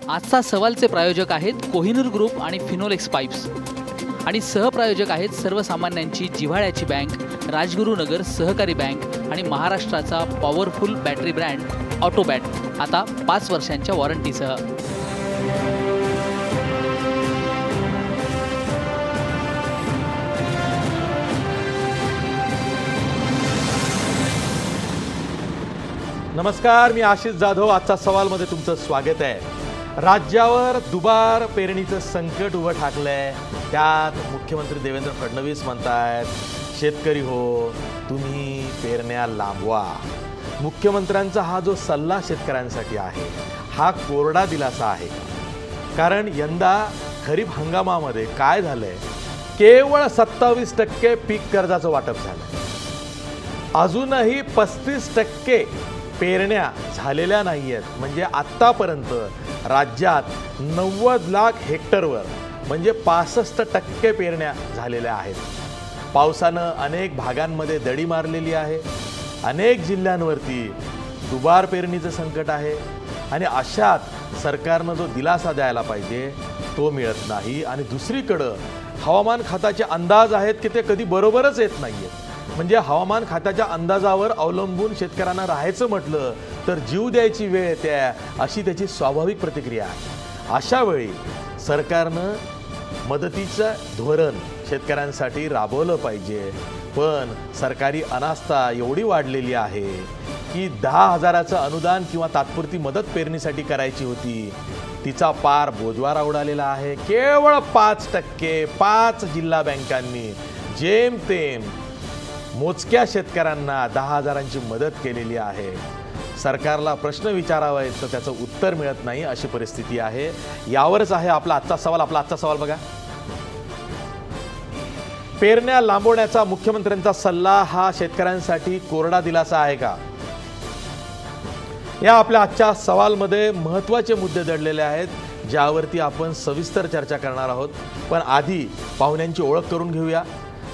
आजचा सवालचे प्रायोजक आहेत कोहिनूर ग्रुप आणि फिनोलेक्स पाईप्स आणि सहप्रायोजक आहेत सर्वसामान्यांची जिव्हाळ्याची बँक राजगुरू नगर सहकारी बँक आणि महाराष्ट्राचा पॉवरफुल बॅटरी ब्रँड ऑटोबॅट आता 5 वर्षांच्या वॉरंटीसह। नमस्कार, मी आशिष जाधव। आजचा सवालमध्ये तुमचं स्वागत आहे। राज्यावर दुबार पेरणीचं संकट उभं ठाकलंय। त्यात मुख्यमंत्री देवेंद्र फडणवीस म्हणतायत, शेतकरी हो तुम्ही पेरण्या लांबवा। मुख्यमंत्र्यांचा हा जो सल्ला शेतकऱ्यांसाठी आहे हा कोरडा दिलासा आहे, कारण यंदा खरीप हंगामामध्ये काय झालंय, केवळ 27% पीक कर्जाचं वाटप झालं। अजूनही 35% पेरण्या झालेल्या नाही आहेत। म्हणजे आत्तापर्यंत राज्यात 90 लाख हेक्टरवर म्हणजे 65% पेरण्या झालेल्या आहेत। पावसानं अनेक भागांमध्ये दडी मारलेली आहे। अनेक जिल्ह्यांवरती दुबार पेरणीचं संकट आहे आणि अशात सरकारनं जो दिलासा द्यायला पाहिजे तो मिळत नाही। आणि दुसरीकडं हवामान खात्याचे अंदाज आहेत की ते कधी बरोबरच येत नाहीयेत। म्हणजे हवामान खात्याच्या अंदाजावर अवलंबून शेतकऱ्यांना राहायचं म्हटलं तर जीव द्यायची वेळ येते, अशी त्याची स्वाभाविक प्रतिक्रिया आहे। अशा वेळी सरकारनं मदतीचं धोरण शेतकऱ्यांसाठी राबवलं पाहिजे, पण सरकारी अनास्था एवढी वाढलेली आहे की 10,000चं अनुदान किंवा तात्पुरती मदत पेरणीसाठी करायची होती, तिचा पार बोजवारा उडालेला आहे। केवळ 5% 5 जिल्हा बँकांनी जेमतेम मोजक्या शेतकऱ्यांना 10,000ची मदत केलेली आहे। सरकारला प्रश्न विचारावा तर त्याचं उत्तर मिळत नाही, अशी परिस्थिती आहे। यावरच आहे आपला आजचा सवाल। आपला आजचा सवाल बघा, पेरण्या लांबवण्याचा मुख्यमंत्र्यांचा सल्ला हा शेतकऱ्यांसाठी कोरडा दिलासा आहे का? या आपल्या आजच्या सवालमध्ये महत्त्वाचे मुद्दे दडलेले आहेत, ज्यावरती आपण सविस्तर चर्चा करणार आहोत। पण आधी पाहुण्यांची ओळख करून घेऊया।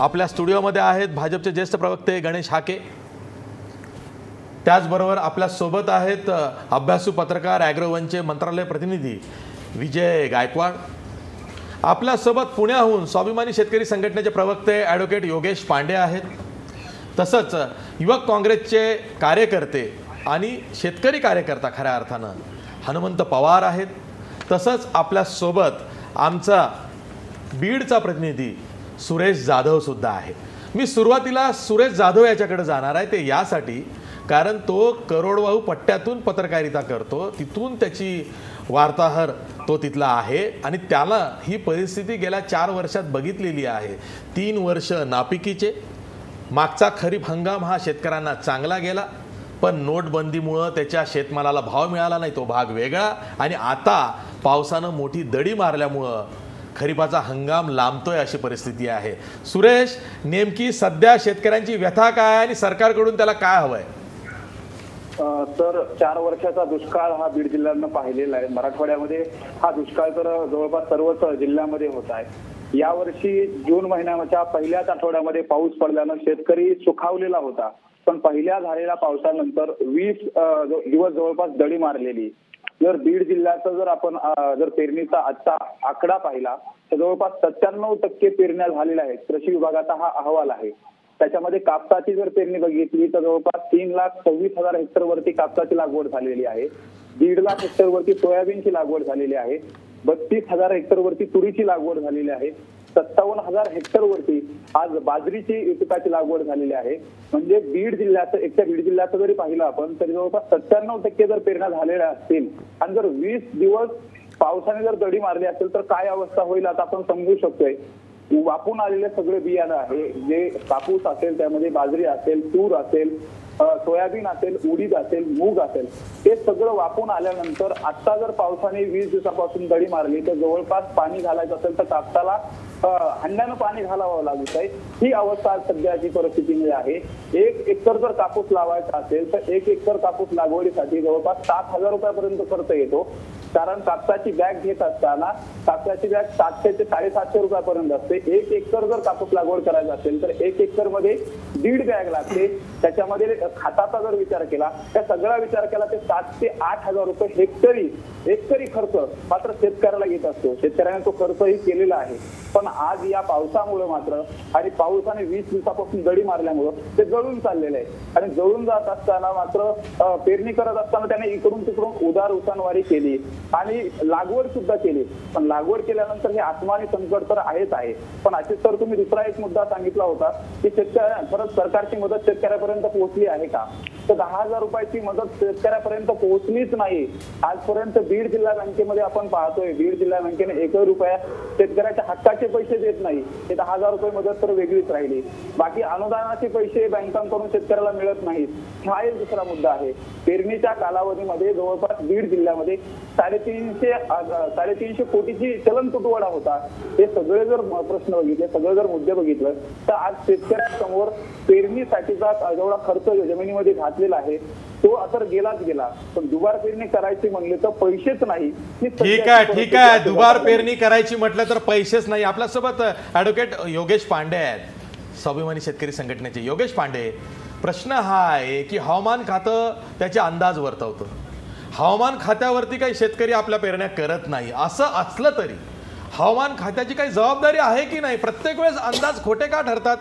आपल्या स्टुडिओमध्ये आहेत भाजपचे ज्येष्ठ प्रवक्ते गणेश हाके, त्याचबरोबर आपल्या सोबत आहेत अभ्यासू पत्रकार ॲग्रोवनचे मंत्रालय प्रतिनिधी विजय गायकवाड। आपल्यासोबत पुण्याहून स्वाभिमानी शेतकरी संघटनेचे प्रवक्ते ॲडव्होकेट योगेश पांडे आहेत। तसंच युवक काँग्रेसचे कार्यकर्ते आणि शेतकरी कार्यकर्ता खऱ्या अर्थानं हनुमंत पवार आहेत। तसंच आपल्यासोबत आमचा बीडचा प्रतिनिधी सुरेश जाधव सुद्धा आहे। मी सुरुवातीला सुरेश जाधव याच्याकडे जाणार आहे, ते यासाठी कारण तो करोडवाहू पट्ट्यातून पत्रकारिता करतो, तिथून त्याची वार्ताहर तो तिथला आहे आणि त्याला ही परिस्थिती गेल्या 4 वर्षात बघितलेली आहे। 3 वर्ष नापिकीचे, मागचा खरीप हंगाम हा शेतकऱ्यांना चांगला गेला, पण नोटबंदीमुळे त्याच्या शेतमालाला भाव मिळाला नाही, तो भाग वेगळा, आणि आता पावसानं मोठी दडी मारल्यामुळं खरीपाचा हंगाम लांबतोय, अशी परिस्थिती आहे। सुरेश, नेमकी सध्या शेतकऱ्यांची व्यथा काय आणि सरकारकडून त्याला काय हवंय? तर 4 वर्षाचा दुष्काळ हा बीड जिल्ह्यानं पाहिलेला आहे। मराठवाड्यामध्ये हा दुष्काळ तर जवळपास सर्वच जिल्ह्यामध्ये होत आहे। यावर्षी जून महिन्याच्या पहिल्याच आठवड्यामध्ये पाऊस पडल्यानं शेतकरी सुखावलेला होता, पण पहिल्या झालेल्या पावसानंतर 20 दिवस जवळपास दडी मारलेली। जर बीड जिल्ह्याचा जर आपण जर पेरणीचा आजचा आकडा पाहिला तर जवळपास 97% पेरण्या झालेल्या आहेत। कृषी विभागाचा हा अहवाल आहे। त्याच्यामध्ये कापसाची जर पेरणी बघितली तर जवळपास 3,26,000 हेक्टरवरती कापसाची लागवड झालेली आहे। 1.5 लाख हेक्टरवरती सोयाबीनची लागवड झालेली आहे। 32,000 हेक्टरवरती तुरीची लागवड झालेली आहे। 57,000 हेक्टरवरती आज बाजरीची पिकाची लागवड झालेली आहे। म्हणजे बीड जिल्ह्याचं एकट्या बीड जिल्ह्याचं जरी पाहिलं आपण तरी जवळपास 97% जर पेरण्या झालेल्या असतील आणि जर 20 दिवस पावसाने जर दडी मारली असेल तर काय अवस्था होईल आता आपण समजू शकतोय। वापून आलेले सगळे बियाणं आहे, जे कापूस असेल, त्यामध्ये बाजरी असेल, तूर असेल, सोयाबीन असेल, उडीद असेल, मूग असेल, हे सगळं वापून आल्यानंतर आता जर पावसाने 20 दिवसापासून दडी मारली तर जवळपास पाणी घालायचं असेल तर कापसाला हंड्यानं पाणी घालावं लागत आहे। ही अवस्था सध्याची परिस्थितीमध्ये आहे। 1 एकर जर कापूस लावायचा असेल तर 1 एकर कापूस लागवडीसाठी जवळपास 7,000 रुपयापर्यंत खर्च येतो। कारण कापसाची बॅग घेत असताना कापसाची बॅग 700 ते 750 रुपयापर्यंत असते. 1 एकर जर कापूस लागवड करायचा असेल तर 1 एकर मध्ये 1.5 बॅग लागते. त्याच्यामध्ये खताचा जर विचार केला त्या सगळा विचार केला ते 7 ते 8 हजार रुपये हेक्टरी खर्च मात्र शेतकऱ्याला येत असतो. शेतकऱ्याने तो खर्चही केलेला आहे. पण आज या पावसामुळे मात्र आणि पावसाने 20 दिवसापासून दडी मारल्यामुळं ते जळून चाललेलं आहे. आणि जळून जात असताना मात्र पेरणी करत असताना त्याने इकडून तिकडून उदार उसानवारी केली आणि लागवड सुद्धा केली. पण लागवड केल्यानंतर हे आसमानी संकट तर आहेच आहे. पण असेच तर तुम्ही दुसरा एक मुद्दा सांगितला होता की खरंच सरकारची मदत शेतकऱ्यापर्यंत पोहोचली आहे का? तर 10,000 रुपयाची मदत शेतकऱ्यापर्यंत पोहोचलीच नाही. आजपर्यंत बीड जिल्हा बँकेमध्ये आपण पाहतोय बीड जिल्हा बँकेने 1 रुपया शेतकऱ्याच्या हक्काचे पैसे देत नाही. ते 10,000 रुपये मदत तर वेगळीच राहिली. बाकी अनुदानाचे पैसे बँकांकडून शेतकऱ्याला मिळत नाहीत. हा एक दुसरा मुद्दा आहे. पेरणीच्या कालावधीमध्ये जवळपास बीड जिल्ह्यामध्ये 350 कोटीची चलन तुटवडा होता. हे सगळे जर प्रश्न बघितले सगळे जर मुद्दे बघितलं तर आज शेतकऱ्यांसमोर पेरणीसाठीचा जेवढा खर्च जमिनीमध्ये घातलेला आहे तो आता गेलाच गेला. पण दुबार पेरणी करायची म्हणले तर पैसेच नाही. ठीक आहे दुबार पेरणी करायची म्हटलं तर पैसेच नाही. आपल्यासोबत ॲडव्होकेट योगेश पांडे आहेत, स्वाभिमानी शेतकरी संघटनेचे. योगेश पांडे, प्रश्न हा आहे की हवामान खातं त्याचे अंदाज वर्तवतं. हवामान खात्यावरती काही शेतकरी आपल्या पेरण्या करत नाही. असं असलं तरी हवामान खात्याची काही जबाबदारी आहे की नाही? प्रत्येक वेळेस अंदाज खोटे का ठरतात?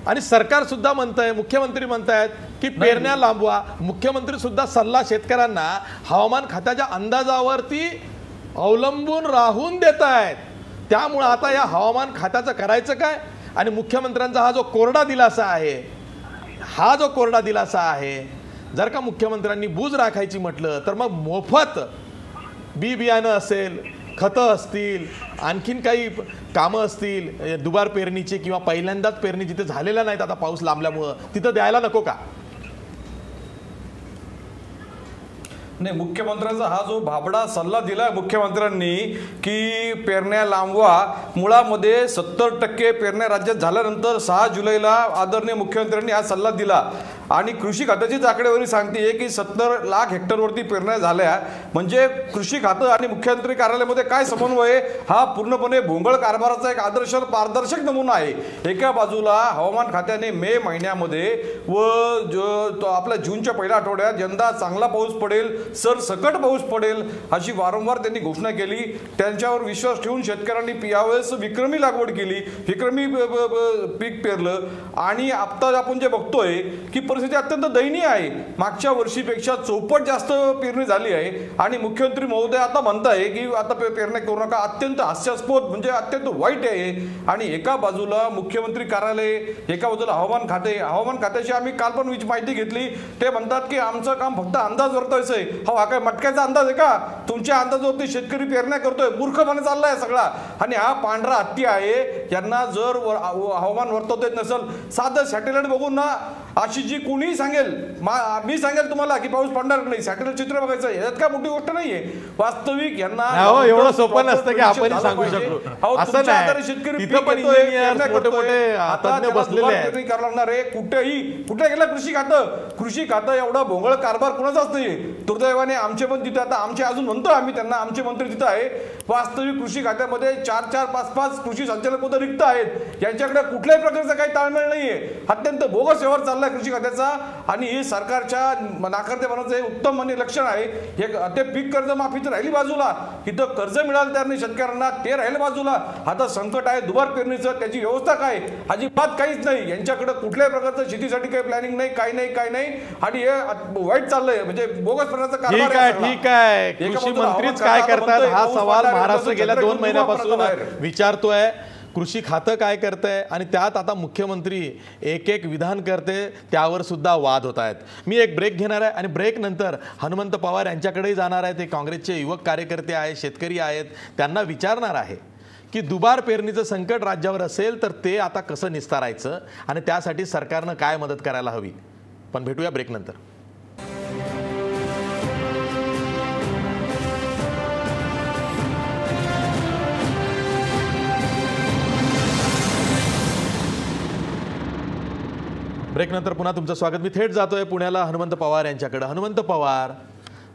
आणि सरकार सुद्धा म्हणतंय, मुख्यमंत्री म्हणतायत की पेरण्या लांबवा. मुख्यमंत्री सुद्धा सल्ला शेतकऱ्यांना हवामान खात्याच्या अंदाजावरती अवलंबून राहून देत आहेत. त्यामुळे आता या हवामान खात्याचं करायचं काय? आणि मुख्यमंत्र्यांचा हा जो कोरडा दिलासा आहे जर का मुख्यमंत्र्यांनी बूज राखायची म्हटलं तर मग मोफत बी बियाणं असेल, खतं असतील, आणखीन काही कामं असतील दुबार पेरणीची किंवा पहिल्यांदाच पेरणी जिथे झालेल्या नाहीत आता पाऊस लांबल्यामुळं तिथं द्यायला नको का? नाही, मुख्यमंत्र्यांचा हा जो भाबडा सल्ला दिला मुख्यमंत्र्यांनी की पेरण्या लांबवा, मुळामध्ये 70% पेरण्या राज्यात झाल्यानंतर 6 जुलैला आदरणीय मुख्यमंत्र्यांनी हा सल्ला दिला. आणि कृषी खात्याचीच आकडेवारी सांगते की 70 लाख हेक्टरवरती पेरण्या झाल्या. म्हणजे कृषी खातं आणि मुख्यमंत्री कार्यालयामध्ये काय समन्वय? हा पूर्णपणे भोंगळ कारभाराचा एक आदर्श पारदर्शक नमुना आहे. एका बाजूला हवामान खात्याने मे महिन्यामध्ये व आपल्या जूनच्या पहिल्या आठवड्यात यंदा चांगला पाऊस पडेल, सरसकट पाऊस पडेल अशी वारंवार त्यांनी घोषणा केली. त्यांच्यावर विश्वास ठेवून शेतकऱ्यांनी यावेळेस विक्रमी लागवड केली, विक्रमी पीक पेरलं. आणि आता आपण जे बघतोय की परिस्थिती अत्यंत दयनीय आहे. मागच्या वर्षीपेक्षा 4पट जास्त पेरणी झाली आहे. आणि मुख्यमंत्री महोदय आता म्हणताय की आता पेरण्या करू नका. अत्यंत हास्यास्पद, म्हणजे अत्यंत वाईट आहे. आणि एका बाजूला मुख्यमंत्री कार्यालय, एका बाजूला हवामान खात्याची आम्ही काल पण माहिती घेतली. ते म्हणतात की आमचं काम फक्त अंदाज वर्तवायचं आहे. हा काय मटक्याचा अंदाज आहे का? तुमच्या अंदाजावरती शेतकरी पेरण्या करतोय, मूर्खपणे चाललाय सगळा. आणि हा पांढरा हत्ती आहे. यांना जर हवामान वर्तवता येत नसेल, साधं सॅटेलाइट बघून ना, अशी जी कोणीही सांगेल, मी सांगेल तुम्हाला की पाऊस पडणार नाही, सॅटेलाइट चित्र बघायचं, यात काय मोठी गोष्ट नाहीये. वास्तविक यांना एवढं सोपं नसतं की आपण सांगू शकतो. असं नाही, शेतकरी तिथं पण मोठे बसलेले आहेत. कुठे गेला कृषी खातं एवढा भोंगळ कारभार कुणाचाच नाहीये. दुर्दैवाने आमचे पण तिथे, आता आमचे अजून म्हणतो आम्ही त्यांना, आमचे मंत्री तिथं आहे. वास्तविक कृषी खात्यामध्ये 4-4, 5-5 कृषी संचालक पद रिक्त आहेत. यांच्याकडे कुठल्याही प्रकारचा काही ताळमेळ नाहीये. अत्यंत बोगस व्यवहार चाललाय कृषी खात्याचा. आणि हे सरकारच्या नाकर्तेपणाचं हे उत्तम आणि लक्षण आहे. हे ते पीक कर्ज माफी तर राहिली बाजूला, इथं कर्ज मिळालं त्याने शेतकऱ्यांना, ते राहिलं बाजूला. आता संकट आहे दुबार पेरणीचं, त्याची व्यवस्था काय? अजिबात काहीच नाही. यांच्याकडे कुठल्याही प्रकारचं शेतीसाठी काही प्लॅनिंग नाही, काही नाही. आणि हे वाईट चाललंय, म्हणजे बोगस प्रकारचं कारभार आहे. ठीक आहे, कृषी मंत्रीच काय करतात हा सवाल महाराष्ट्र गेल्या 2 महिन्यापासून विचारतोय. कृषी खातं काय करतंय आणि त्यात आता मुख्यमंत्री एक विधान करते, त्यावर सुद्धा वाद होत आहेत. मी एक ब्रेक घेणार आहे आणि ब्रेक नंतर हनुमंत पवार यांच्याकडेही जाणार आहे. ते काँग्रेसचे युवक कार्यकर्ते आहेत, शेतकरी आहेत. त्यांना विचारणार आहे की दुबार पेरणीचं संकट राज्यावर असेल तर ते आता कसं निस्तारायचं आणि त्यासाठी सरकारनं काय मदत करायला हवी. पण भेटूया ब्रेक नंतर. ब्रेक नंतर पुन्हा तुमचं स्वागत. मी थेट जातोय पुण्याला हनुमंत पवार यांच्याकडे. हनुमंत पवार,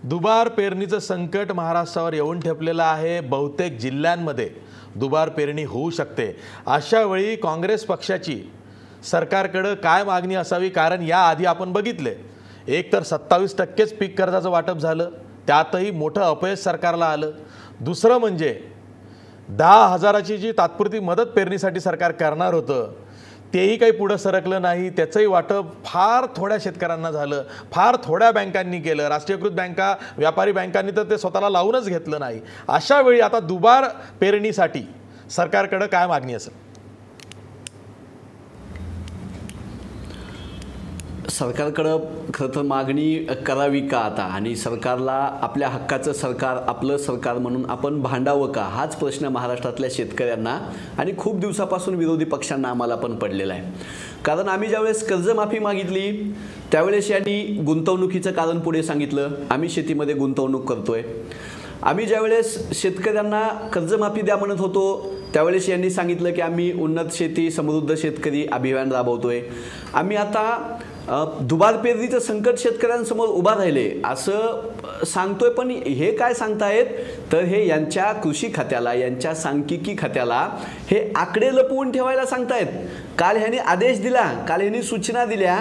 दुबार पेरणीचं संकट महाराष्ट्रावर येऊन ठेपलेलं आहे। बहुतेक जिल्ह्यांमध्ये दुबार पेरणी होऊ शकते। अशा वेळी काँग्रेस पक्षाची सरकारकडे काय मागणी असावी? कारण याआधी आपण बघितले, एक तर 27% पीक कर्जाचं वाटप झालं, त्यातही मोठं अपयश सरकारला आलं। दुसरं म्हणजे 10,000ची जी तात्पुरती मदत पेरणीसाठी सरकार करणार होतं, तेही काही पुढे सरकलं नाही। त्याचंही वाटप फार थोड्या शेतकऱ्यांना झालं, फार थोड्या बँकांनी केलं। राष्ट्रीयकृत बँका, व्यापारी बँकांनी तर ते स्वतःला लावूनच घेतलं नाही। अशा वेळी आता दुबार पेरणीसाठी सरकारकडे काय मागणी असेल? सरकारकडं खरं तर मागणी करावी का आता, आणि सरकारला आपल्या हक्काचं सरकार, आपलं सरकार म्हणून आपण भांडावं का, हाच प्रश्न महाराष्ट्रातल्या शेतकऱ्यांना आणि खूप दिवसापासून विरोधी पक्षांना आम्हाला पण पडलेला आहे। कारण आम्ही ज्यावेळेस कर्जमाफी मागितली त्यावेळेस यांनी गुंतवणुकीचं कारण पुढे सांगितलं, आम्ही शेतीमध्ये गुंतवणूक करतोय। आम्ही ज्यावेळेस शेतकऱ्यांना कर्जमाफी द्या म्हणत होतो त्यावेळेस यांनी सांगितलं की आम्ही उन्नत शेती समृद्ध शेतकरी अभियान राबवतोय। आम्ही आता दुबार पेरणीचं संकट शेतकऱ्यांसमोर उभा राहिले असं सांगतोय, पण हे काय सांगतायत तर हे यांच्या कृषी खात्याला, यांच्या सांख्यिकी खात्याला हे आकडे लपवून ठेवायला सांगतायत। काल ह्यांनी आदेश दिला, काल ह्यांनी सूचना दिल्या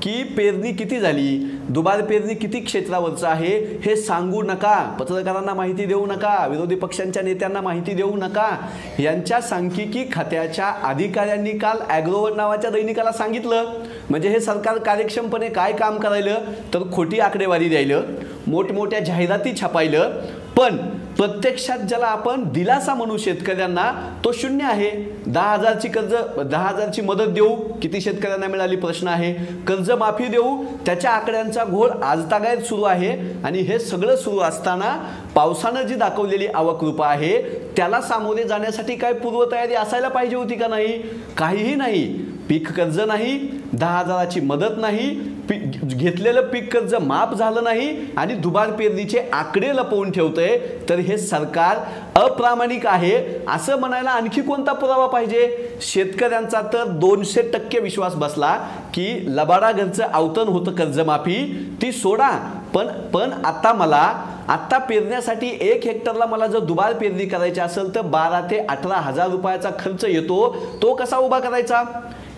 की पेरणी किती झाली, दुबार पेरणी किती क्षेत्रावरचं आहे हे सांगू नका, पत्रकारांना माहिती देऊ नका, विरोधी पक्षांच्या नेत्यांना माहिती देऊ नका। यांच्या सांख्यिकी खात्याच्या अधिकाऱ्यांनी काल ॲग्रोवर नावाच्या दैनिकाला सांगितलं। म्हणजे हे सरकार कार्यक्षमपणे काय काम करायलं तर खोटी आकडेवारी द्यायलं, मोठमोठ्या जाहिराती छापायलं, पण प्रत्यक्षात ज्याला आपण दिलासा म्हणू शेतकऱ्यांना तो शून्य आहे। 10,000ची कर्ज, 10,000ची मदत देऊ, किती शेतकऱ्यांना मिळाली प्रश्न आहे। कर्ज माफी देऊ, त्याच्या आकड्यांचा घोळ आजतागायत सुरू आहे। आणि हे सगळं सुरू असताना पावसानं जी दाखवलेली आवकरूप आहे त्याला सामोरे जाण्यासाठी काय पूर्वतयारी असायला पाहिजे होती का नाही? काहीही नाही। पीक कर्ज नाही, 10,000ची मदत नाही, घेतलेलं पीक कर्ज माफ झालं नाही आणि दुबार पेरणीचे आकडे लपवून ठेवतंय, तर हे सरकार अप्रामाणिक आहे असं म्हणायला आणखी कोणता पुरावा पाहिजे? शेतकऱ्यांचा तर 200% विश्वास बसला की लबाडा घरचं आवतन होतं कर्जमाफी, ती सोडा, पण आता पेरण्यासाठी 1 हेक्टरला मला जर दुबार पेरणी करायची असेल तर 12,000 ते 18,000 रुपयाचा खर्च येतो, तो कसा उभा करायचा?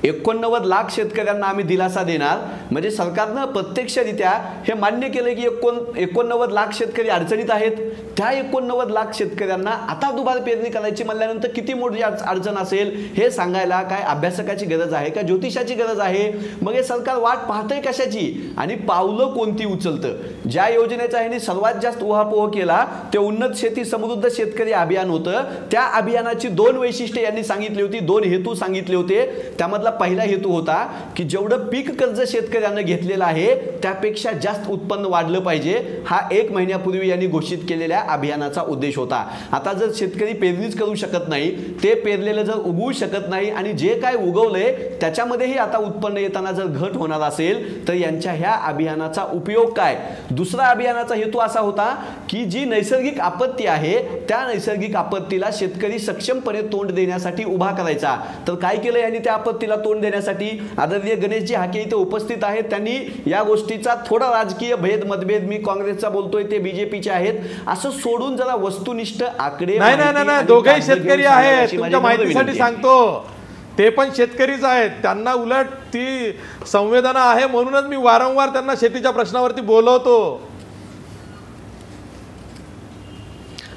89 लाख शेतकऱ्यांना आम्ही दिलासा देणार, म्हणजे सरकारनं प्रत्यक्षरित्या हे मान्य केलं की 89 लाख शेतकरी अडचणीत आहेत। त्या 89 लाख शेतकऱ्यांना आता दुबार पेरणी करायची म्हणल्यानंतर किती मोठी अडचण असेल हे सांगायला काय अभ्यासकाची गरज आहे का, ज्योतिषाची गरज आहे? मग हे सरकार वाट पाहतंय कशाची आणि पावलं कोणती उचलतं? ज्या योजनेचा ह्यांनी सर्वात जास्त उहापोह केला ते उन्नत शेती समृद्ध शेतकरी अभियान होतं। त्या अभियानाची 2 वैशिष्ट्ये यांनी सांगितली होती, 2 हेतू सांगितले होते। त्यामधला पहिला हेतू होता की जेवढं पीक कर्ज शेतकऱ्यांना घेतलेलं आहे त्यापेक्षा जास्त उत्पन्न वाढलं पाहिजे, हा 1 महिन्यापूर्वी यांनी घोषित केलेल्या अभियानाचा उद्देश होता। आता जर शेतकरी पेरणीच करू शकत नाही, ते पेरलेलं जर उगवू शकत नाही आणि जे काय उगवलंय त्याच्यामध्येही आता उत्पन्न येताना जर घट होणार असेल तर यांच्या ह्या अभियानाचा उपयोग काय? दुसरा अभियानाचा हेतू असा होता की जी नैसर्गिक आपत्ती आहे त्या नैसर्गिक आपत्तीला शेतकरी सक्षमपणे तोंड देण्यासाठी उभा करायचा। तर काय केलं यांनी त्या आपत्तीला तोंड देण्यासाठी? आदरणीय गणेशजी हाके इथे उपस्थित आहेत, त्यांनी या गोष्टीचा थोडा राजकीय मतभेद, मी काँग्रेसचा बोलतोय ते बीजेपीचे आहेत, असं सोडून जरा वस्तुनिष्ठ आकडे नाही, दोघेही शेतकरी आहेत, तुमच्या माहितीसाठी सांगतो, ते पण शेतकरीच आहेत, त्यांना उलट ती संवेदना आहे म्हणूनच मी वारंवार त्यांना शेतीच्या प्रश्नावरती बोलवतो।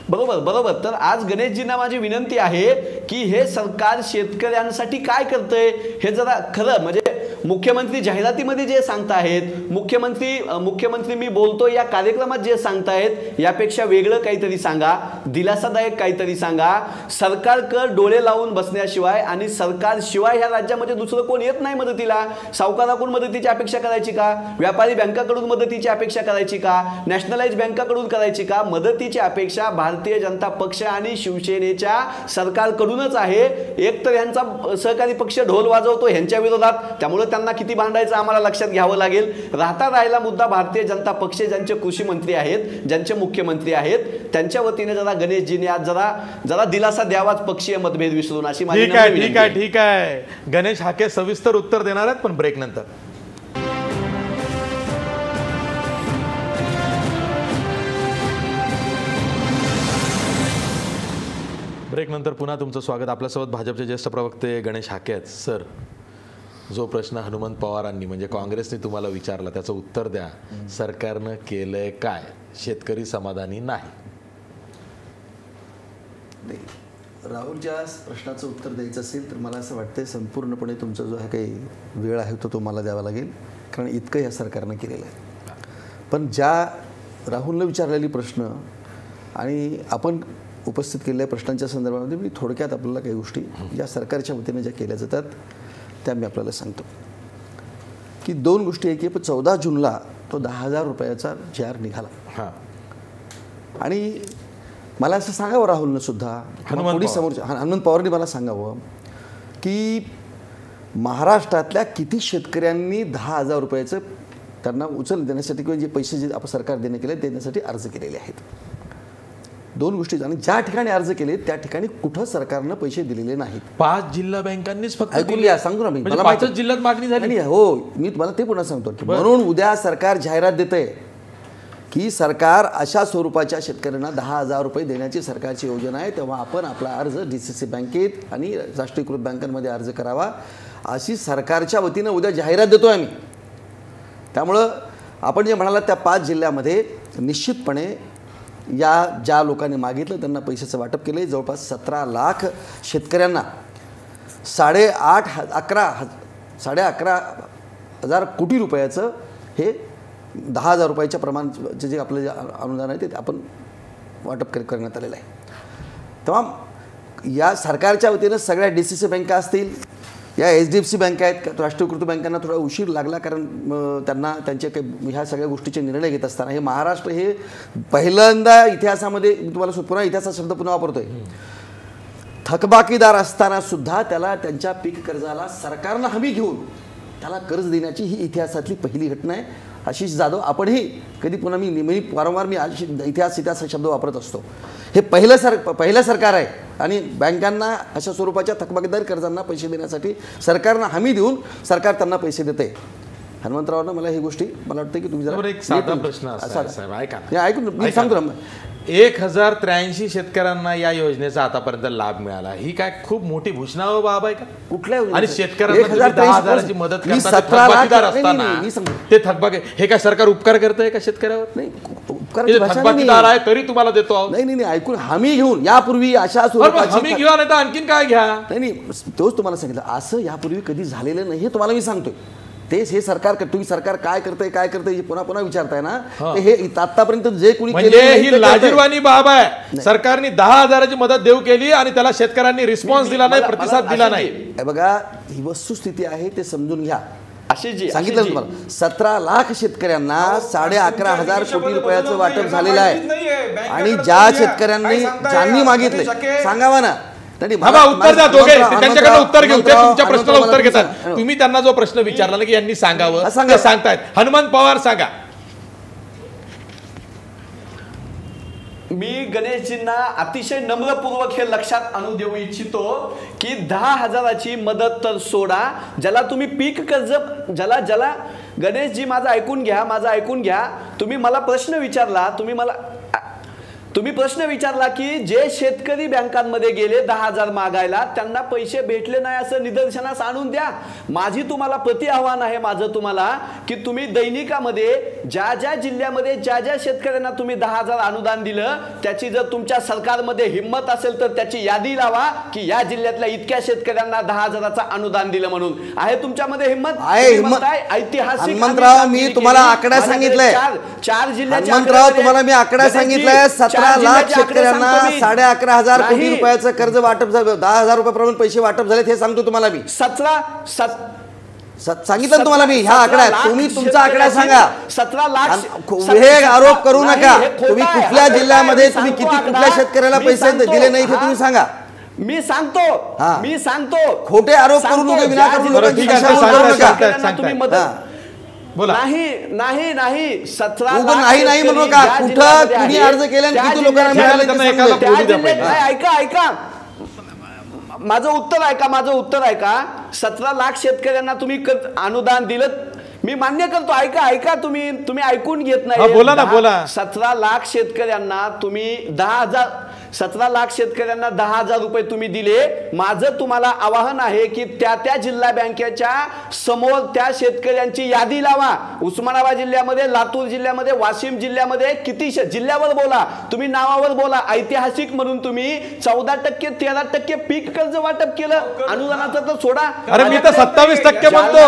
बरोबर। तर आज गणेशजींना माझी विनंती आहे की हे सरकार शेतकऱ्यांसाठी काय करतंय हे जरा खरं, म्हणजे मुख्यमंत्री जाहिरातीमध्ये जे सांगतायत, मुख्यमंत्री मी बोलतो या कार्यक्रमात जे सांगतायत यापेक्षा वेगळं काहीतरी सांगा, दिलासादायक काहीतरी सांगा। सरकारकडे डोळे लावून बसण्याशिवाय आणि सरकारशिवाय ह्या राज्यामध्ये दुसरं कोण येत नाही मदतीला। सावकाराकडून मदतीची अपेक्षा करायची का? व्यापारी बँकाकडून मदतीची अपेक्षा करायची का? नॅशनलाइज बँकाकडून करायची का? मदतीची अपेक्षा भारतीय जनता पक्ष आणि शिवसेनेच्या सरकारकडूनच आहे। एक तर ह्यांचा सहकारी पक्ष ढोल वाजवतो ह्यांच्या विरोधात, त्यामुळे त्यांना किती भांडायचं आम्हाला लक्षात घ्यावं लागेल। राहिला मुद्दा भारतीय जनता पक्ष, ज्यांचे कृषी मंत्री आहेत, ज्यांचे मुख्यमंत्री आहेत, त्यांच्या वतीने जरा गणेशजीने आज जरा दिलासा द्यावाच, पक्षीय मतभेद विसरून, अशी माझी ठीक आहे। गणेश हाके सविस्तर उत्तर देणार आहेत पण ब्रेक नंतर। ब्रेक नंतर पुन्हा तुमचं स्वागत. आपल्यासोबत भाजपचे ज्येष्ठ प्रवक्ते गणेश हाके आहेत. सर, जो प्रश्न हनुमंत पवारांनी म्हणजे काँग्रेसने तुम्हाला विचारला त्याचं उत्तर द्या. सरकारनं केलंय काय? शेतकरी समाधानी नाही. राहुलच्या प्रश्नाचं उत्तर द्यायचं असेल तर मला असं वाटतं संपूर्णपणे तुमचा जो हा काही वेळ आहे तो मला द्यावा लागेल, कारण इतकं या सरकारनं केलेलं आहे. पण ज्या राहुलनं विचारलेली प्रश्न आणि आपण उपस्थित केलेल्या प्रश्नांच्या संदर्भामध्ये मी थोडक्यात आपल्याला काही गोष्टी या सरकारच्या वतीने ज्या केल्या जातात त्या मी आपल्याला सांगतो की 2 गोष्टी. एक आहे 14 जूनला तो 10,000 रुपयाचा JR निघाला आणि मला असं सांगावं राहुलनं सुद्धा, हनुमंत पवारने मला सांगावं की महाराष्ट्रातल्या किती शेतकऱ्यांनी 10,000 रुपयाचं त्यांना उचल देण्यासाठी किंवा जे पैसे जे आपण सरकार देण्यासाठी अर्ज केलेले आहेत. 2 गोष्टी. आणि ज्या ठिकाणी अर्ज केले त्या ठिकाणी कुठं सरकारनं पैसे दिलेले नाहीत. 5 जिल्हा बँकांनीच फक्त ऐकून घ्या, सांगतो ना मी. मला 5 जिल्ह्यात मागणी झाली. हो, मी तुम्हाला ते पुन्हा सांगतो की म्हणून उद्या सरकार जाहिरात देतंय की सरकार अशा स्वरूपाच्या शेतकऱ्यांना 10,000 रुपये देण्याची सरकारची योजना आहे, तेव्हा आपण आपला अर्ज DCC बँकेत आणि राष्ट्रीयकृत बँकांमध्ये अर्ज करावा अशी सरकारच्या वतीनं उद्या जाहिरात देतो आम्ही. त्यामुळं आपण जे म्हणालात त्या 5 जिल्ह्यामध्ये निश्चितपणे ज्या लोकांनी मागितलं त्यांना पैशाचं वाटप केलं. जवळपास 17 लाख शेतकऱ्यांना 11.5 हजार कोटी रुपयाचं हे 10,000 रुपयाच्या प्रमाणाचे जे आपलं जे अनुदान आहे ते आपण वाटप करण्यात आलेलं आहे. तेव्हा या सरकारच्या वतीनं सगळ्या DCC बँका असतील, या HDFC बँका आहेत, राष्ट्रीयकृत बँकांना थोडा उशीर लागला कारण त्यांना त्यांचे काही ह्या सगळ्या गोष्टीचे निर्णय घेत असताना हे महाराष्ट्र हे पहिल्यांदा इतिहासामध्ये, मी तुम्हाला पुन्हा इतिहासाचा शब्द पुन्हा वापरतोय, थकबाकीदार असताना सुद्धा त्याला त्यांच्या पीक कर्जाला सरकारनं हमी घेऊन त्याला कर्ज देण्याची ही इतिहासातली पहिली घटना आहे. आशिष जाधव, आपणही कधी पुन्हा मी वारंवार इतिहास शब्द वापरत असतो. हे पहिलं सरकार आहे आणि बँकांना अशा स्वरूपाच्या थकबाकीदार कर्जांना पैसे देण्यासाठी सरकारनं हमी देऊन सरकार त्यांना पैसे देते. हनुमंतरावांना मला ही गोष्टी मला वाटतं की तुम्ही जरा एक साधा प्रश्न ऐकून मी सांगतो ना. 1083 शेतकऱ्यांना या योजनेचा आतापर्यंत लाभ मिळाला. ही काय खूप मोठी भूषणावह बाब आहे का? कुठल्या आणि शेतकऱ्यांना 10,000ची मदत करतात ते थकबाकी, हे काय सरकार उपकार करतंय का शेतकऱ्यावर? नाही, थकबाकीदार आहे तरी तुम्हाला देतो आहोत. नाही ऐकून हमी घेऊन यापूर्वी अशा स्वरूपाची हमी घेऊन नाही तर आणखीन काय घ्या. नाही तोच तुम्हाला सांगितलं, असं यापूर्वी कधी झालेलं नाही हे तुम्हाला मी सांगतोय. तेच हे सरकार, तुम्ही सरकार काय करतंय पुन्हा विचारताय ना, हे आतापर्यंत जे कोणी ही लाजीरवाणी बाब आहे. सरकारने 10,000ची मदत देऊ केली आणि त्याला शेतकऱ्यांनी रिस्पॉन्स दिला नाही, प्रतिसाद दिला नाही. बघा, ही वस्तुस्थिती आहे ते समजून घ्या. सांगितलं तुम्हाला 17 लाख शेतकऱ्यांना 11.5 कोटी रुपयाचं वाटप झालेलं आहे. आणि ज्या शेतकऱ्यांनी ज्यांनी मागितले सांगावा ना. उत्तर द्या दोघे, त्यांच्याकडे उत्तर घेऊ. ते तुमच्या प्रश्नाला उत्तर घेतात. तुम्ही त्यांना जो प्रश्न विचारला ना की यांनी सांगावं, ते सांगतायत. हनुमंत पवार सांगा. मी गणेशजींना अतिशय नम्रपूर्वक हे लक्षात आणू देऊ इच्छितो की 10,000ची मदत तर सोडा, ज्याला तुम्ही पीक कर्ज ज्याला गणेशजी माझं ऐकून घ्या. तुम्ही मला प्रश्न विचारला, तुम्ही प्रश्न विचारला की जे शेतकरी बँकांमध्ये गेले 10,000 मागायला त्यांना पैसे भेटले नाही असं निदर्शनास आणून द्या. माझी तुम्हाला प्रति आव्हान आहे माझं तुम्हाला की तुम्ही दैनिकामध्ये ज्या जिल्ह्यामध्ये ज्या शेतकऱ्यांना तुम्ही 10,000 अनुदान दिलं त्याची जर तुमच्या सरकारमध्ये हिंमत असेल तर त्याची यादी लावा की या जिल्ह्यातल्या इतक्या शेतकऱ्यांना 10,000चं अनुदान दिलं म्हणून. आहे तुमच्यामध्ये हिंमत? ऐतिहासिक. मी तुम्हाला आकडा सांगितलाय. 4 जिल्ह्याच्या तुम्हाला मी आकडा सांगितलाय. 17 लाख शेतकऱ्यांना 11.5 कोटी रुपयाचं कर्ज वाटप झालं, 10,000 रुपयाप्रमाणे पैसे वाटप झाले हे सांगतो तुम्हाला मी. सांगितलं तुम्हाला मी ह्या आकडा. तुम्ही तुमचा आकडा सांगा. 17 लाख हे आरोप करू नका. तुम्ही कुठल्या जिल्ह्यामध्ये तुम्ही कुठल्या शेतकऱ्याला पैसे दिले नाही हे तुम्ही सांगा. मी सांगतो खोटे आरोप करू नका, विनाकारण तुम्ही मदत नाही 17 नाही म्हणू का? कुठं कुणी अर्ज केला किती लोकांना मिळाले? ऐका माझं उत्तर ऐका. 17 लाख शेतकऱ्यांना तुम्ही अनुदान दिलं, मी मान्य करतो. ऐका तुम्ही ऐकून घेत नाही. बोला ना, बोला. 17 लाख शेतकऱ्यांना तुम्ही 10,000 17 लाख शेतकऱ्यांना 10,000 रुपये तुम्ही दिले. माझं तुम्हाला आवाहन आहे की त्या जिल्हा बँकेच्या समोर त्या शेतकऱ्यांची यादी लावा. उस्मानाबाद जिल्ह्यामध्ये, लातूर जिल्ह्यामध्ये, वाशिम जिल्ह्यामध्ये किती जिल्ह्यावर बोला, तुम्ही नावावर बोला. ऐतिहासिक म्हणून तुम्ही 14%, 13% पीक कर्ज वाटप केलं. अनुदानाचं तर सोडा. अरे मी तर 27% म्हणतो,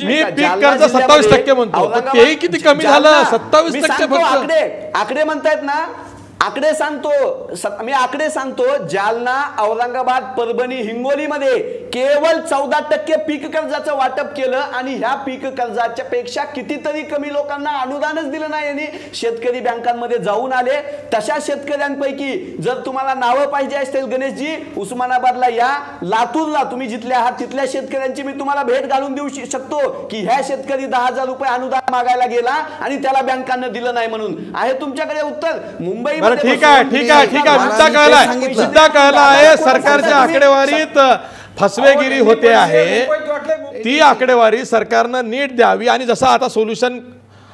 मी पीक कर्ज 27% म्हणतो, तेही किती कमी झालं. 27% फक्त. आकडे म्हणतायत ना, आकडे सांगतो मी, आकडे सांगतो. जालना, औरंगाबाद, परभणी, हिंगोलीमध्ये केवळ 14% पीक कर्जाचं वाटप केलं आणि ह्या पीक कर्जाच्या पेक्षा कितीतरी कमी लोकांना अनुदानच दिलं नाही. यांनी शेतकरी बँकांमध्ये जाऊन आले. तशा शेतकऱ्यांपैकी जर तुम्हाला नावं पाहिजे असतील गणेशजी, उस्मानाबादला या, लातूरला तुम्ही जिथले आहात तिथल्या शेतकऱ्यांची मी तुम्हाला भेट घालून देऊ शकतो की ह्या शेतकरी 10,000 रुपये अनुदान मागायला गेला आणि त्याला बँकांना दिलं नाही म्हणून. आहे तुमच्याकडे उत्तर? मुंबई ठीक आहे, मुद्दा कळला आहे. सरकारच्या आकडेवारीत फसवेगिरी होते आहे, ती आकडेवारी सरकारनं नीट द्यावी. आणि जसं आता सोल्युशन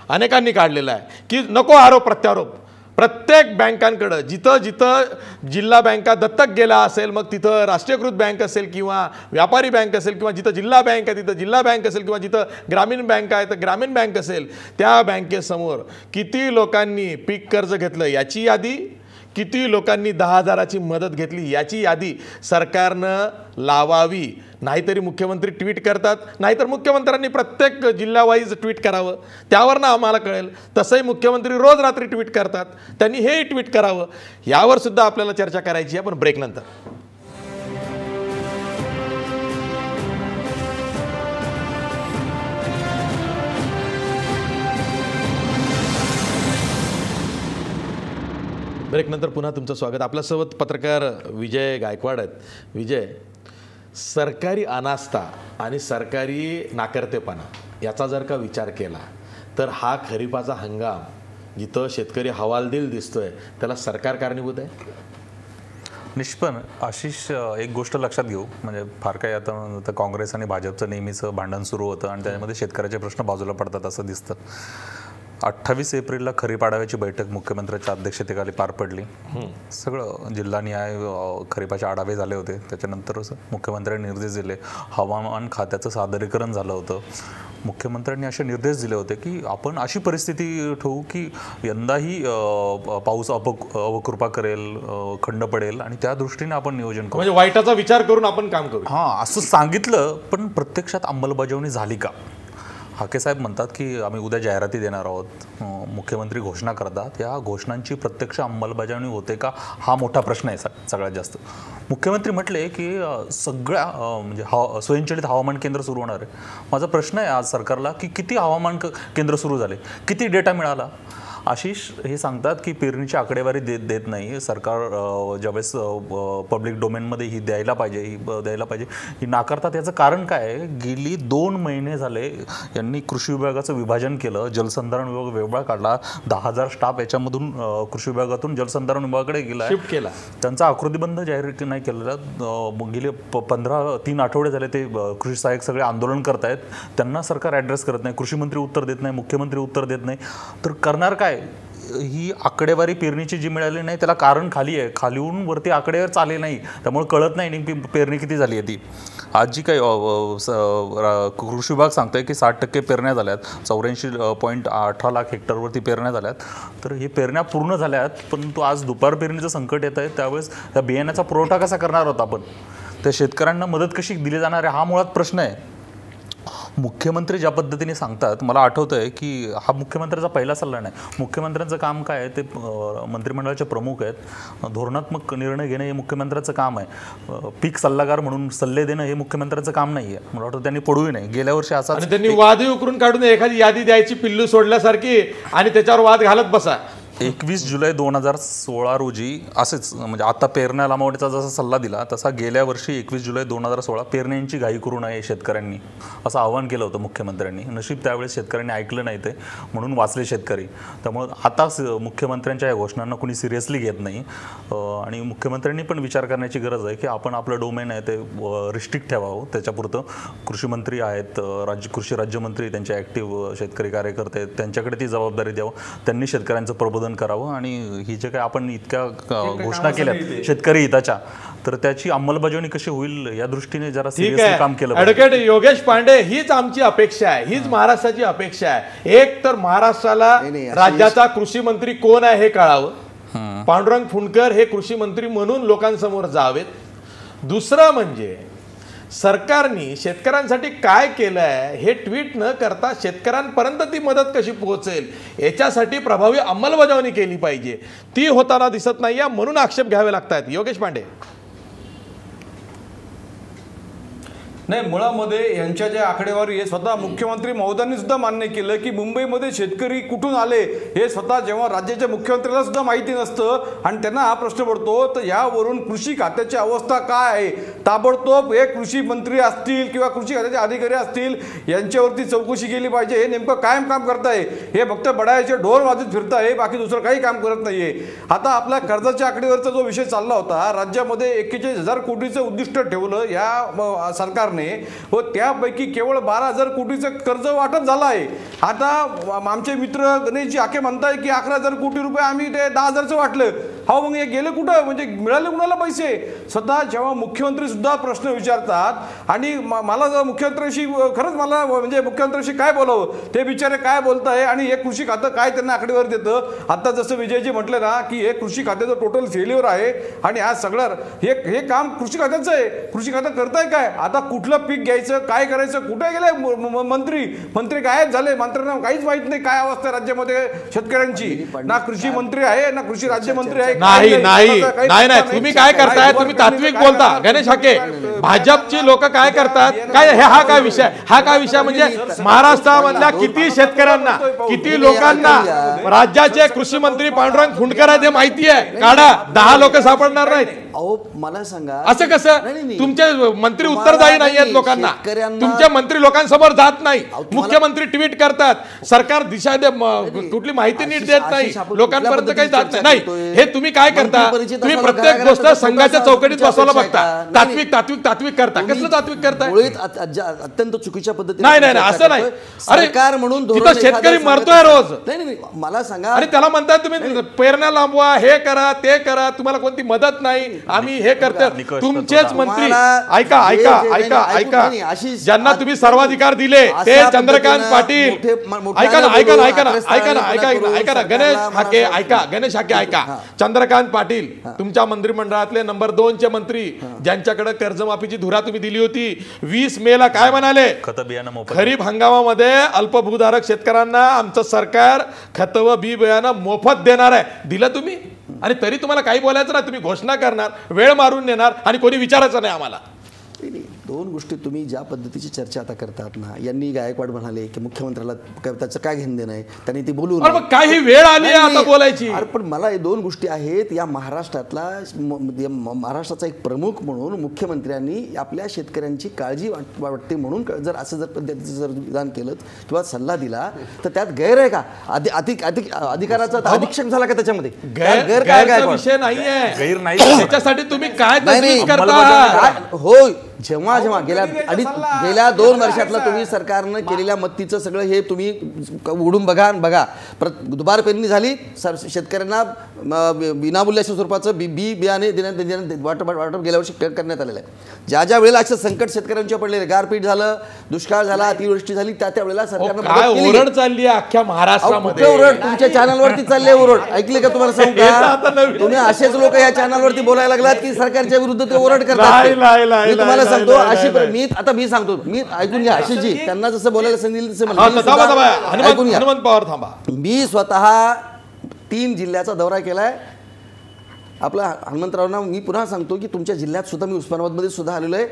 अनेकांनी काढलेलं आहे की नको आरोप प्रत्यारोप. प्रत्येक बँकांकडं जिथं जिथं जिल्हा बँका दत्तक गेला असेल, मग तिथं राष्ट्रीयकृत बँक असेल किंवा व्यापारी बँक असेल, किंवा जिथं जिल्हा बँक आहे तिथं जिल्हा बँक असेल, किंवा जिथं ग्रामीण बँक आहे तर ग्रामीण बँक असेल, त्या बँकेसमोर किती लोकांनी पीक कर्ज घेतलं याची यादी, किती लोकांनी 10,000ची मदत घेतली याची यादी सरकारनं लावावी. नाहीतरी मुख्यमंत्री ट्विट करतात, नाहीतर मुख्यमंत्र्यांनी प्रत्येक जिल्हा वाईज ट्विट करावं, त्यावर ना आम्हाला कळेल. तसंही मुख्यमंत्री रोज रात्री ट्विट करतात, त्यांनी हेही ट्विट करावं. यावर सुद्धा आपल्याला चर्चा करायची आहे, पण ब्रेक नंतर. ब्रेकनंतर पुन्हा तुमचं स्वागत. आपल्यासोबत पत्रकार विजय गायकवाड आहेत. विजय, सरकारी अनास्था आणि सरकारी नाकर्तेपणा याचा जर का विचार केला तर हा खरीपाचा हंगाम जिथं शेतकरी हवालदिल दिसतोय त्याला सरकार कारणीभूत आहे? निष्पण आशिष, एक गोष्ट लक्षात घेऊ, म्हणजे फार काही आता काँग्रेस आणि भाजपचं नेहमीचं भांडण सुरू होतं आणि त्याच्यामध्ये शेतकऱ्याचे प्रश्न बाजूला पडतात असं दिसतं. 28 एप्रिलला खरीप आढाव्याची बैठक मुख्यमंत्र्यांच्या अध्यक्षतेखाली पार पडली. सगळं जिल्हानिहाय खरीपाचे आढावे झाले होते. त्याच्यानंतर मुख्यमंत्र्यांनी निर्देश दिले. हवामान खात्याचं सादरीकरण झालं होतं. मुख्यमंत्र्यांनी असे निर्देश दिले होते की आपण अशी परिस्थिती ठेवू की यंदाही पाऊस अवकृपा करेल, खंड पडेल आणि त्या दृष्टीने आपण नियोजन करू, म्हणजे वाईटाचा विचार करून आपण काम करू. हां, असं सांगितलं. पण प्रत्यक्षात अंमलबजावणी झाली का? हाके साहेब म्हणतात की आम्ही उद्या जाहिराती देणार आहोत, मुख्यमंत्री घोषणा करतात. या घोषणांची प्रत्यक्ष अंमलबजावणी होते का हा मोठा प्रश्न आहे सगळ्यात जास्त. मुख्यमंत्री म्हटले की सगळ्या म्हणजे स्वयंचलित हवामान केंद्र सुरू होणार आहे. माझा प्रश्न आहे आज सरकारला की किती हवामान केंद्र सुरू झाले, किती डेटा मिळाला? आशिष हे सांगतात की पेरणीची आकडेवारी देत नाही सरकार, ज्यावेळेस पब्लिक डोमेनमध्ये ही द्यायला पाहिजे ही नाकारतात. याचं कारण काय आहे? गेली 2 महिने झाले यांनी कृषी विभागाचं विभाजन केलं, जलसंधारण विभाग वेगळा काढला, 10,000 स्टाफ याच्यामधून कृषी विभागातून जलसंधारण विभागाकडे गेला, शिफ्ट केला. त्यांचा आकृतीबंध जाहीर नाही केलेला. गेले 3 आठवडे झाले ते कृषी सहाय्यक सगळे आंदोलन करतायत. त्यांना सरकार ॲड्रेस करत नाही, कृषी मंत्री उत्तर देत नाही, मुख्यमंत्री उत्तर देत नाही. तर करणार काय? ही आकडेवारी पेरणीची जी मिळाली नाही त्याला कारण खाली आहे, खालीहून वरती आकडेवार चालले नाही, त्यामुळे कळत नाही नेमकी पेरणी किती झाली आहे ती. आज जी काही कृषी विभाग सांगतोय की 60% पेरण्या झाल्यात, 84.18 लाख हेक्टरवरती पेरण्या झाल्यात. तर हे पेरण्या पूर्ण झाल्यात, परंतु आज दुपार पेरणीचं संकट येत आहे. त्यावेळेस त्या बियाण्याचा पुरवठा कसा करणार आहोत आपण, त्या शेतकऱ्यांना मदत कशी दिली जाणार आहे हा मुळात प्रश्न आहे. मुख्यमंत्री ज्या पद्धतीने सांगतात, मला आठवतं आहे की हा मुख्यमंत्र्यांचा पहिला सल्ला नाही. मुख्यमंत्र्यांचं काम काय आहे? ते मंत्रिमंडळाचे प्रमुख आहेत, धोरणात्मक निर्णय घेणं हे मुख्यमंत्र्यांचं काम आहे. पीक सल्लागार म्हणून सल्ले देणं हे मुख्यमंत्र्यांचं काम नाही आहे. मला वाटतं त्यांनी पडूही नाही. गेल्या वर्षी असा त्यांनी वादही उकरून काढून एखादी यादी द्यायची पिल्लू सोडल्यासारखी आणि त्याच्यावर वाद घालत बसा. 21 जुलै 2016 रोजी असेच, म्हणजे आता पेरण्या लांबवण्याचा जसा सल्ला दिला तसा गेल्या वर्षी 21 जुलै 2016 पेरण्यांची घाई करू नये शेतकऱ्यांनी असं आवाहन केलं होतं मुख्यमंत्र्यांनी. नशीब त्यावेळेस शेतकऱ्यांनी ऐकलं नाही ते, म्हणून वाचले शेतकरी. त्यामुळे आता मुख्यमंत्र्यांच्या या घोषणांना कोणी सिरियसली घेत नाही आणि मुख्यमंत्र्यांनी पण विचार करण्याची गरज आहे की आपण आपलं डोमेन आहे ते रिस्ट्रिक्ट ठेवावं. त्याच्यापुरतं कृषी मंत्री आहेत, कृषी राज्यमंत्री, त्यांचे ॲक्टिव्ह शेतकरी कार्यकर्ते आहेत, त्यांच्याकडे ती जबाबदारी द्यावं. त्यांनी शेतकऱ्यांचं प्रबोधन संशोधन करावं आणि ही जे काही आपण इतक्या घोषणा केल्यात शेतकरी हिताच्या, तर त्याची अंमलबजावणी कशी होईल या दृष्टीने जरा सिरियसली काम केलं पाहिजे. ॲडव्होकेट योगेश पांडे, हीच आमची अपेक्षा आहे, हीच महाराष्ट्राची अपेक्षा आहे. एक तर महाराष्ट्राला राज्याचा कृषी मंत्री कोण आहे हे कळावं, पांडुरंग फुंडकर हे कृषी मंत्री म्हणून लोकांसमोर जावेत. दुसरं म्हणजे सरकारने शेतकऱ्यांसाठी काय केलंय हे ट्विट न करता शेतकऱ्यांपर्यंत ती मदत कशी पोहोचेल याच्यासाठी प्रभावी अंमलबजावणी केली पाहिजे. ती होताना दिसत नाहीये, म्हणून आक्षेप घ्यावे लागतात. योगेश पांडे, नाही, मुळामध्ये यांच्या ज्या आकडेवारी आहे, स्वतः मुख्यमंत्री महोदयांनी सुद्धा मान्य केलं की मुंबईमध्ये शेतकरी कुठून आले हे स्वतः जेव्हा राज्याच्या मुख्यमंत्र्याला सुद्धा माहिती नसतं आणि त्यांना हा प्रश्न पडतो, तर यावरून कृषी खात्याची अवस्था काय आहे, ताबडतोब हे कृषी मंत्री असतील किंवा कृषी खात्याचे अधिकारी असतील यांच्यावरती चौकशी केली पाहिजे. हे नेमकं कायम काम करताय, हे फक्त बडायाचे ढोल वाजत फिरताय, बाकी दुसरं काही काम करत नाहीये. आता आपल्या कर्जाच्या आकडेवारीचा जो विषय चालला होता, राज्यामध्ये 41,000 कोटीचं उद्दिष्ट ठेवलं या सरकारने, व त्यापैकी केवळ 12,000 कोटीचं कर्ज वाटप झालं आहे. आता आमचे मित्र गणेशजी आखे म्हणताय की 11,000 कोटी रुपये आम्ही ते 10,000चं वाटलं. हो, मग हे गेले कुठं, म्हणजे मिळाले कुणाला पैसे? स्वतः जेव्हा मुख्यमंत्री सुद्धा प्रश्न विचारतात आणि मला मुख्यमंत्र्यांशी खरंच मला म्हणजे मुख्यमंत्र्यांशी काय बोलावं, ते बिचारे काय बोलताय आणि हे कृषी खातं काय त्यांना आकडेवारी देतं. आता जसं विजयजी म्हटले ना की हे कृषी खात्याचं टोटल फेल्युअर आहे आणि आज सगळं हे काम कृषी खात्याचं आहे. कृषी खातं करताय काय? आता कुठलं पीक घ्यायचं, काय करायचं, कुठे गेले मंत्री गायब झाले. मंत्र्यांना काहीच माहित नाही काय अवस्था आहे राज्यामध्ये शेतकऱ्यांची. ना कृषी मंत्री आहे ना कृषी राज्यमंत्री आहे. नाही नाही नाही नाही, तुम्ही काय करताय, तुम्ही तात्विक बोलता. गणेश हाके, भाजपची लोक काय करतात काय, हा काय विषय म्हणजे महाराष्ट्रामधल्या किती शेतकऱ्यांना, किती लोकांना राज्याचे कृषी मंत्री पांडुरंग फुंडकर आहेत हे माहिती आहे? काढा, 10 लोक सापडणार नाहीत. अहो मला सांगा, असं कसं? तुमचे मंत्री उत्तरदायी नाही आहेत लोकांना, तुमचे मंत्री लोकांसमोर जात नाही, मुख्यमंत्री ट्विट करतात, सरकार दिशा कुठली माहिती नीट देत नाही, लोकांपर्यंत काही जात नाही. हे तुम्ही काय करता? तुम्ही प्रत्येक गोष्ट संघाच्या चौकटीत बसवायला बघता, तात्विक करता. कसलं तात्विक करताय? अत्यंत चुकीच्या पद्धतीने. नाही नाही असं नाही. सरकार म्हणून तिथं शेतकरी मरतोय रोज. नाही, मला सांगा, आणि त्याला म्हणताय तुम्ही पेरण्या लांबवा, हे करा ते करा, तुम्हाला कोणती मदत नाही, आम्ही हे करतो. तुमचेच मंत्री, ऐका ऐका ऐका ऐका, ज्यांना तुम्ही सर्वाधिकार दिले ते चंद्रकांत पाटील. ऐका ना ऐका ना ऐका ना ऐका ना ऐका ऐका ना गणेश हाके ऐका. चंद्रकांत पाटील तुमच्या मंत्रिमंडळातले नंबर 2 चे मंत्री, ज्यांच्याकडे कर्जमाफीची धुरा तुम्ही दिली होती. 20 मेला काय म्हणाले? खरीप हंगामामध्ये अल्पभूधारक शेतकऱ्यांना आमचं सरकार खत व बी बियाणं मोफत देणार आहे. दिलं तुम्ही? आणि तरी तुम्हाला काही बोलायचं ना, तुम्ही घोषणा करणार, वेळ मारून नेणार आणि कोणी विचारायचं नाही आम्हाला. दोन गोष्टी तुम्ही ज्या पद्धतीची चर्चा आता करतात ना, यांनी गायकवाड म्हणाले की मुख्यमंत्र्याला त्याचं काय घेणं देणं आहे, त्यांनी ती बोलू नये. काही वेळ आली आता बोलायची. पण मला हे दोन गोष्टी आहेत. या महाराष्ट्राचा एक प्रमुख म्हणून मुख्यमंत्र्यांनी आपल्या शेतकऱ्यांची काळजी वाटते म्हणून जर असं जर पद्धतीचं जर विधान केलं किंवा सल्ला दिला तर त्यात गैर आहे का? अधिकाराचा अधीक्षक झाला का त्याच्यामध्ये? गैर काय विषय नाहीये, गैर नाही. त्याच्यासाठी तुम्ही काय करता? होय, जेव्हा गेल्या 2 वर्षातलं तुम्ही सरकारनं केलेल्या मदतीचं सगळं हे तुम्ही उडून बघा. दुबार पेरणी झाली, शेतकऱ्यांना विनामूल्याच्या स्वरूपाचं बी बियाणे वाटप गेल्या वर्षी करण्यात आलेलं आहे. ज्या ज्या वेळेला असे संकट शेतकऱ्यांच्या पडलेले, गारपीट झालं, दुष्काळ झाला, अतिवृष्टी झाली, त्या वेळेला सरकारनं ओरड चालली आहे अख्ख्या महाराष्ट्रामध्ये. ओरड तुमच्या चॅनलवरती चालली आहे. ओरड ऐकले का? तुम्हाला सांगू का, तुम्ही असेच लोक या चॅनलवरती बोलायला लागलात की सरकारच्या विरुद्ध ते ओरड करतात. तुम्हाला सांगतो अशी, मी सांगतो, मी ऐकून घ्या. आशिषजी त्यांना जसं बोलायला संधी दिली ऐकून घ्या. मी स्वतः 3 जिल्ह्याचा दौरा केलाय. आपला हनुमंतरावना मी पुन्हा सांगतो की तुमच्या जिल्ह्यात सुद्धा मी उस्मानाबादमध्ये सुद्धा आलेलो आहे.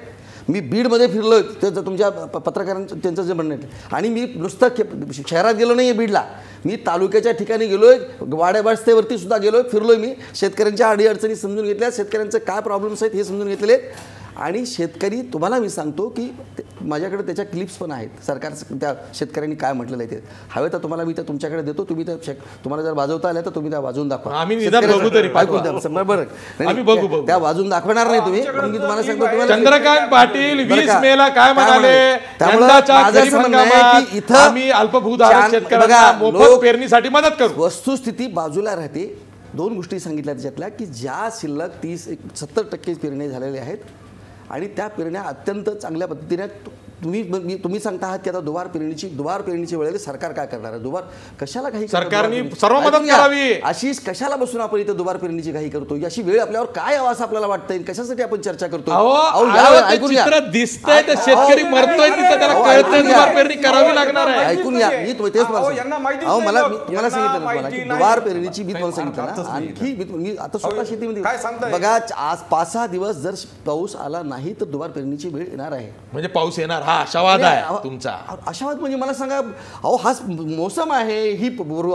मी बीडमध्ये फिरलोय, त्याचं तुमच्या पत्रकारांचं त्यांचं जे म्हणणं आहे. आणि मी नुसतं शहरात गेलो नाही आहे बीडला, मी तालुक्याच्या ठिकाणी गेलोय, वाड्या रस्त्यावरती सुद्धा गेलोय, फिरलोय. मी शेतकऱ्यांच्या अडीअडचणी समजून घेतल्या, शेतकऱ्यांचे काय प्रॉब्लेम्स आहेत हे समजून घेतलेले. आणि शेतकरी, तुम्हाला मी सांगतो की माझ्याकडे त्याच्या क्लिप्स पण आहेत, सरकार त्या शेतकऱ्यांनी काय म्हटलेलं आहे ते हवे तर तुम्हाला मी त्या तुमच्याकडे देतो, तुम्ही त्या तुम्हाला जर वाजवता आल्या तर तुम्ही त्या वाजवून दाखवा. आम्ही निदान बघू तरी बरोबर, त्या वाजवून दाखवणार नाही तुम्ही, पण मी तुम्हाला सांगतो तुम्हाला चंद्रकांत पाटील 20 मेला काय म्हणाले, आम्ही अल्पभूधारक शेतकऱ्यांना मोफत पेरणीसाठी मदत करू. वस्तुस्थिती बाजूला राहते. 2 गोष्टी सांगितल्या त्याच्यातल्या की ज्या शिल्लक 70% पेरणी झालेल्या आहेत आणि त्या पेरण्या अत्यंत चांगल्या पद्धतीने तुम्ही सांगता आहात की आता दुबार पेरणीची वेळेला सरकार काय करणार आहे? दुबार कशाला काही सरकारने सर्व मदत करावी. आशिष, कशाला बसून आपण इथे दुबार पेरणीची काही करतो? अशी वेळ आपल्यावर काय यावं असं आपल्याला वाटतंय? कशासाठी आपण चर्चा करतो? दिसतंय शेतकरी मरतोय तिथं, त्याला कळतंय दुबार पेरणी करावी लागणार आहे. ऐकून या, मी तेच मला तुम्हाला सांगितलं मला की दुबार पेरणीची मी तुम्हाला सांगितलं ना. आणखी मी आता स्वतः शेतीमध्ये बघा, आज 5-6 दिवस जर पाऊस आला नाही तर दुबार पेरणीची वेळ येणार आहे. म्हणजे पाऊस येणार हा आशावाद आहे तुमचा? आशावाद म्हणजे मला सांगा, अहो हा मोसम आहे,